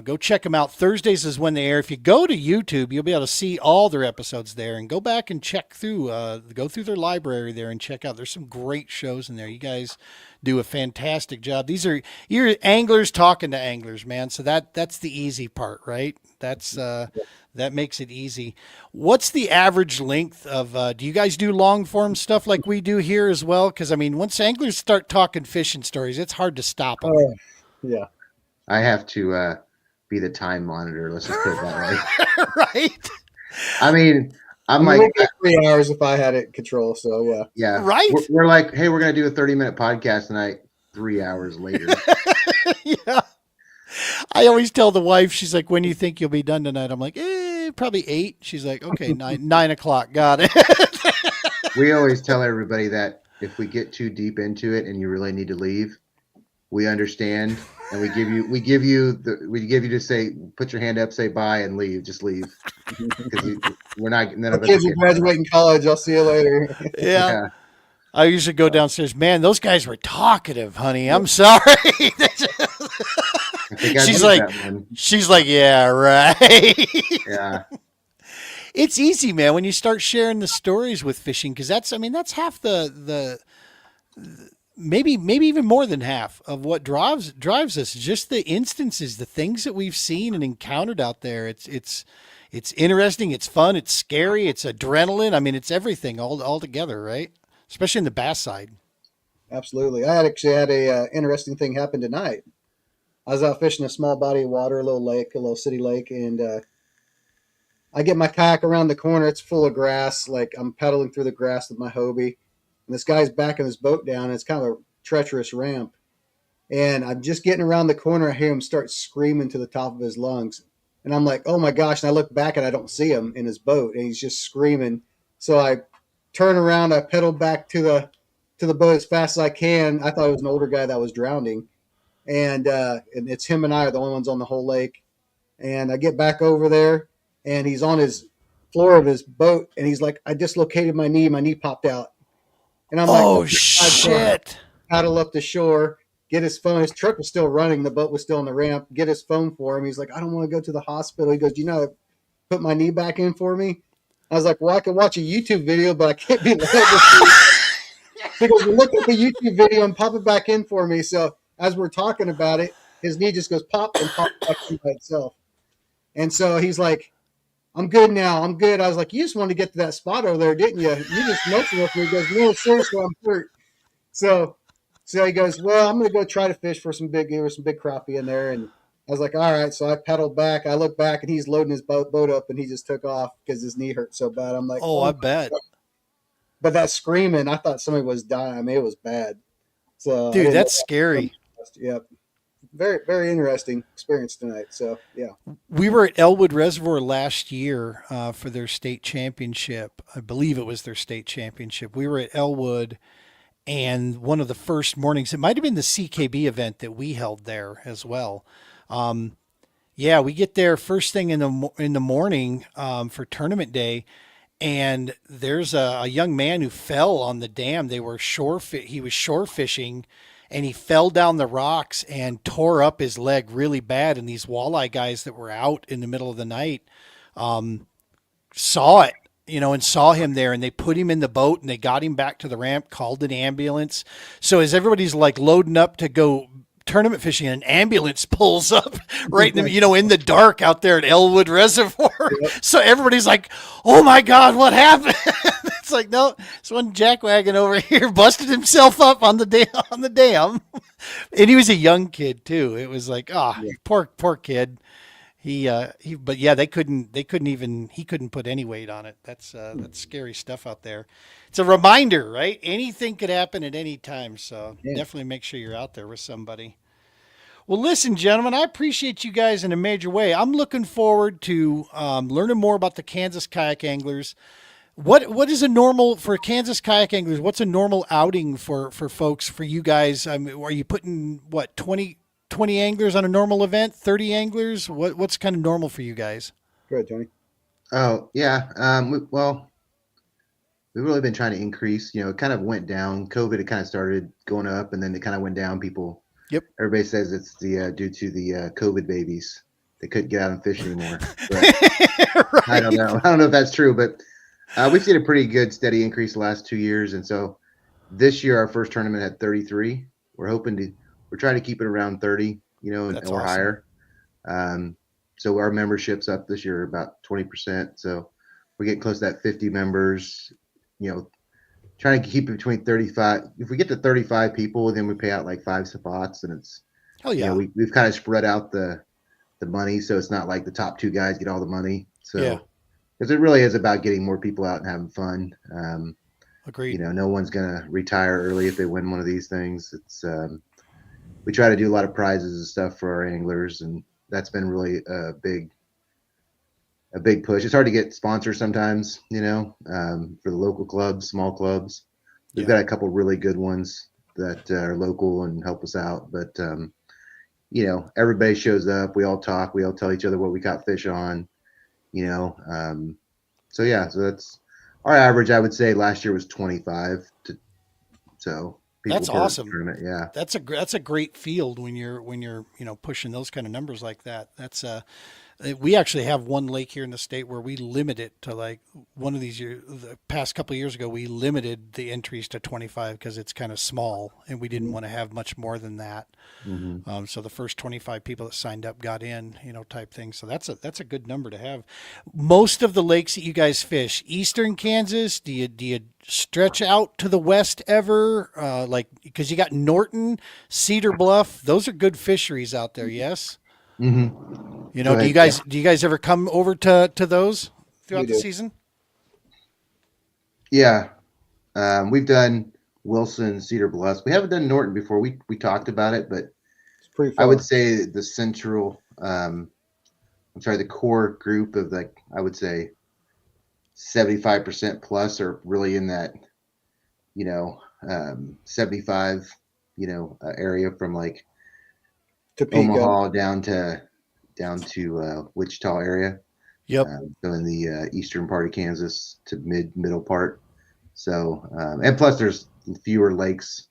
Go check them out. Thursdays is when they air. If you go to YouTube, you'll be able to see all their episodes there, and go back and check through, go through their library there and check out. There's some great shows in there. You guys do a fantastic job. You're anglers talking to anglers, man. So that's the easy part, right? That makes it easy. What's the average length of? Do you guys do long form stuff like we do here as well? Because I mean, once anglers start talking fishing stories, it's hard to stop them. Oh, yeah. I have to be the time monitor. Let's just put it that way. Right? I mean, I'm I like, get 3 hours if I had it control. So yeah. yeah, Right? We're like, hey, we're gonna do a 30-minute podcast tonight. 3 hours later. Yeah. I always tell the wife, she's like, when do you think you'll be done tonight? I'm like, probably 8. She's like, okay, 9 o'clock. Got it. We always tell everybody that if we get too deep into it and you really need to leave, we understand, and we give you to say, put your hand up, say bye, and leave. Just leave, because we're not. None of us Kids are graduating college. I'll see you later. Yeah. I usually go downstairs. Man, those guys were talkative, honey. I'm sorry. She's like, yeah, right. Yeah. It's easy, man, when you start sharing the stories with fishing, because that's half the maybe even more than half of what drives us. Just the instances, the things that we've seen and encountered out there. It's interesting. It's fun. It's scary. It's adrenaline. I mean, it's everything all together, right? Especially in the bass side. Absolutely. I actually had a interesting thing happen tonight. I was out fishing a small body of water, a little lake, a little city lake, and I get my kayak around the corner. It's full of grass. Like I'm pedaling through the grass with my Hobie, and this guy's backing his boat down. And it's kind of a treacherous ramp, and I'm just getting around the corner. I hear him start screaming to the top of his lungs, and I'm like, "Oh my gosh!" And I look back and I don't see him in his boat, and he's just screaming. So I turn around. I pedal back to the boat as fast as I can. I thought it was an older guy that was drowning, and it's him and I are the only ones on the whole lake. And I get back over there, and he's on his floor of his boat, and he's like, "I dislocated my knee. My knee popped out." And I'm like, "Oh shit!" Paddle up the shore, get his phone. His truck was still running. The boat was still on the ramp. Get his phone for him. He's like, "I don't want to go to the hospital." He goes, "You know, put my knee back in for me." I was like, "Well, I can watch a YouTube video, but I can't be liable to." He goes, "Well, look at the YouTube video and pop it back in for me." So as we're talking about it, his knee just goes pop and pop back in by itself. And so he's like, "I'm good now. I'm good." I was like, "You just wanted to get to that spot over there, didn't you? You just messing with me." He goes, "No, seriously, I'm hurt." So he goes, "Well, I'm going to go try to fish for some big crappie in there." And I was like, "All right." So I pedaled back. I look back, and he's loading his boat up, and he just took off because his knee hurt so bad. I'm like, "Oh, I bet." But that screaming, I thought somebody was dying. I mean, it was bad. So dude, that's scary. Yep. Very, very interesting experience tonight. So, yeah. We were at Elwood Reservoir last year for their state championship. I believe it was their state championship. We were at Elwood, and one of the first mornings, it might have been the CKB event that we held there as well. Yeah, we get there first thing in the morning for tournament day, and there's a young man who fell on the dam. He was shore fishing, and he fell down the rocks and tore up his leg really bad. And these walleye guys that were out in the middle of the night saw it, and saw him there, and they put him in the boat, and they got him back to the ramp, called an ambulance. So as everybody's like loading up to go tournament fishing, an ambulance pulls up right in the, in the dark out there at Elwood Reservoir. Yep. So everybody's like, "Oh my God, what happened?" It's like, no, it's one jackwagon over here busted himself up on the dam. And he was a young kid too. It was like, poor kid. But yeah, he couldn't put any weight on it. That's scary stuff out there. It's a reminder, right? Anything could happen at any time. So definitely make sure you're out there with somebody. Well, listen, gentlemen, I appreciate you guys in a major way. I'm looking forward to learning more about the Kansas Kayak Anglers. What is a normal for Kansas Kayak Anglers? What's a normal outing for folks, for you guys? Are you putting 20 anglers on a normal event, 30 anglers? What's kind of normal for you guys? Go ahead, Tony. Oh, yeah. We've really been trying to increase. It kind of went down. COVID, it kind of started going up, and then it kind of went down. Everybody says it's due to the COVID babies. they couldn't get out and fish anymore. But Right. I don't know. I don't know if that's true, but we've seen a pretty good steady increase the last 2 years, and so this year our first tournament had 33. We're trying to keep it around 30, That's or awesome. higher. So our membership's up this year about 20%. So we're getting close to that 50 members. Trying to keep it between 35. If we get to 35 people, then we pay out like 5 spots, and it's Hell yeah. we've kind of spread out the money, so it's not like the top 2 guys get all the money. So Yeah. because it really is about getting more people out and having fun. Agreed. No one's gonna retire early if they win one of these things. It's we try to do a lot of prizes and stuff for our anglers, and that's been really a big push. It's hard to get sponsors sometimes, for the local clubs, small clubs. We've got a couple really good ones that are local and help us out, but everybody shows up. We all talk. We all tell each other what we caught fish on. So that's our average. I would say last year was 25. So people That's per awesome. tournament. Yeah. That's a great field when you're pushing those kind of numbers like that. That's we actually have one lake here in the state where we limit it to like one of these years. The past couple of years ago, we limited the entries to 25 because it's kind of small, and we didn't want to have much more than that. Mm-hmm. So the first 25 people that signed up got in, type thing. So that's a good number to have. Most of the lakes that you guys fish, eastern Kansas, do you stretch out to the west ever? Because you got Norton, Cedar Bluff, those are good fisheries out there. Yes. Mm-hmm. Do you guys ever come over to those throughout the season? Yeah. We've done Wilson, Cedar Bluffs. We haven't done Norton before. We talked about it, but It's pretty far. I would say the central, the core group of I would say 75% plus are really in that, 75, area from like Topeka. Omaha down to Wichita area. Yep. So in the eastern part of Kansas to middle part. So and plus there's fewer lakes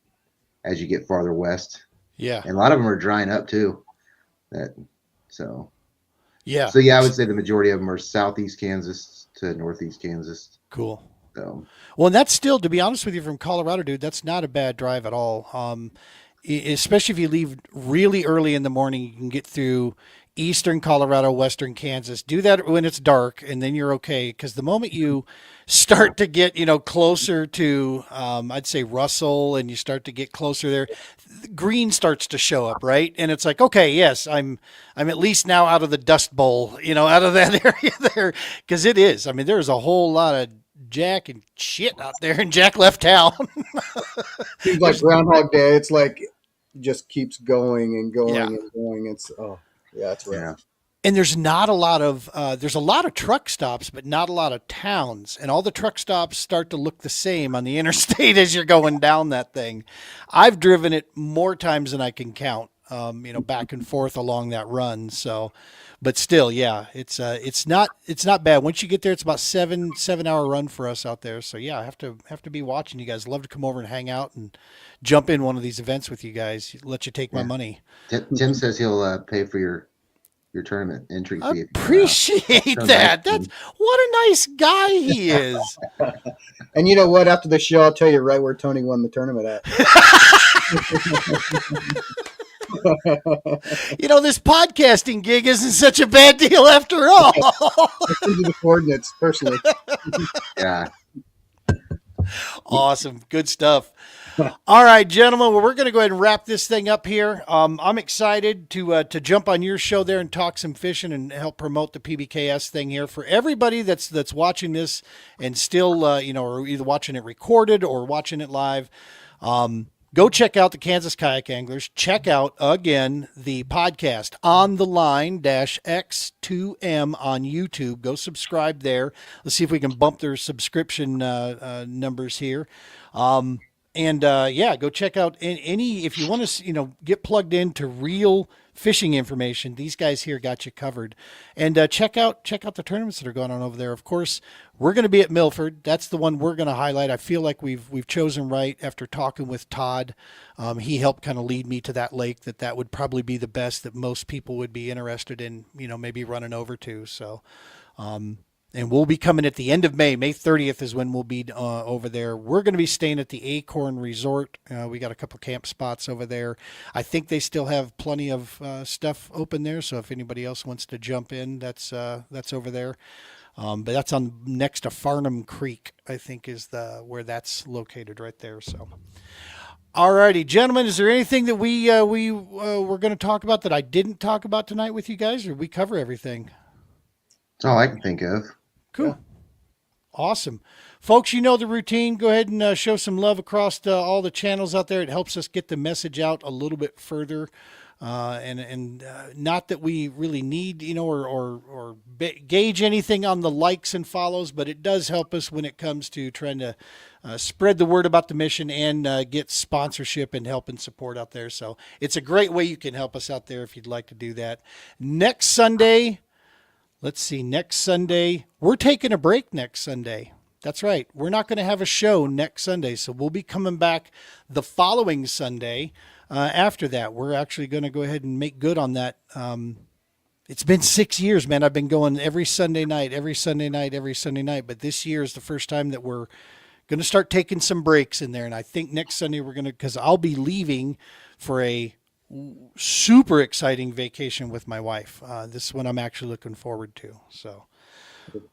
as you get farther west. Yeah. And a lot of them are drying up too. Yeah. So I would say the majority of them are southeast Kansas to northeast Kansas. Cool. So well, and that's still, to be honest with you, from Colorado, dude, that's not a bad drive at all. Especially if you leave really early in the morning, you can get through eastern Colorado, western Kansas. Do that when it's dark, and then you're okay. Because the moment you start to get, closer to, I'd say Russell, and you start to get closer there, green starts to show up, right? And it's like, okay, yes, I'm at least now out of the dust bowl, out of that area there, because it is. I mean, there's a whole lot of Jack and shit out there, and Jack left town. Seems like Groundhog Day. It's like it just keeps going and going and going. It's it's rough. yeah. And there's not a lot of there's a lot of truck stops, but not a lot of towns. And all the truck stops start to look the same on the interstate as you're going down that thing. I've driven it more times than I can count, back and forth along that run. So, but still, yeah, it's not bad. Once you get there, it's about 7-hour run for us out there. So yeah, I have to be watching you guys. Love to come over and hang out and jump in one of these events with you guys. Let you take my money. Tim says he'll pay for your tournament entry fee. Appreciate that. That's what a nice guy he is. And you know what? After the show, I'll tell you right where Tony won the tournament at. This podcasting gig isn't such a bad deal after all. I'll send you the coordinates personally. Yeah. Awesome. Good stuff. All right, gentlemen. Well, we're going to go ahead and wrap this thing up here. I'm excited to jump on your show there and talk some fishing and help promote the PBKS thing here for everybody that's watching this and still, or either watching it recorded or watching it live. Go check out the Kansas Kayak Anglers. Check out, again, the podcast On the Line -X2M on YouTube. Go subscribe there. Let's see if we can bump their subscription numbers here. And yeah, go check out any if you want to, get plugged into real fishing information. These guys here got you covered. And check out the tournaments that are going on over there. Of course, we're going to be at Milford. That's the one we're going to highlight. I feel like we've chosen right after talking with Todd. He helped kind of lead me to that lake. That would probably be the best that most people would be interested in. Maybe running over to. So. And we'll be coming at the end of May. May 30th is when we'll be over there. We're going to be staying at the Acorn Resort. We got a couple camp spots over there. I think they still have plenty of stuff open there. So if anybody else wants to jump in, that's over there. But that's on next to Farnham Creek, I think is where that's located right there. So, all righty, gentlemen, is there anything that we were going to talk about that I didn't talk about tonight with you guys, or did we cover everything? That's all I can think of. Cool. Yeah. Awesome. Folks, you know the routine. Go ahead and show some love across all the channels out there. It helps us get the message out a little bit further. And not that we really need, or gauge anything on the likes and follows, but it does help us when it comes to trying to spread the word about the mission and get sponsorship and help and support out there. So it's a great way you can help us out there if you'd like to do that. Next Sunday, let's see, next Sunday, we're taking a break next Sunday. That's right. We're not going to have a show next Sunday, so we'll be coming back the following Sunday. After that, we're actually going to go ahead and make good on that. It's been 6 years, man. I've been going every Sunday night, but this year is the first time that we're going to start taking some breaks in there. And I think next Sunday we're going to, because I'll be leaving for a super exciting vacation with my wife. This is one I'm actually looking forward to. So,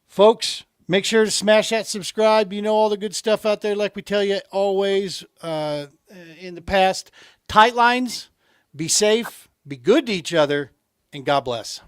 folks, make sure to smash that subscribe. All the good stuff out there, like we tell you always in the past. Tight lines, be safe, be good to each other, and God bless.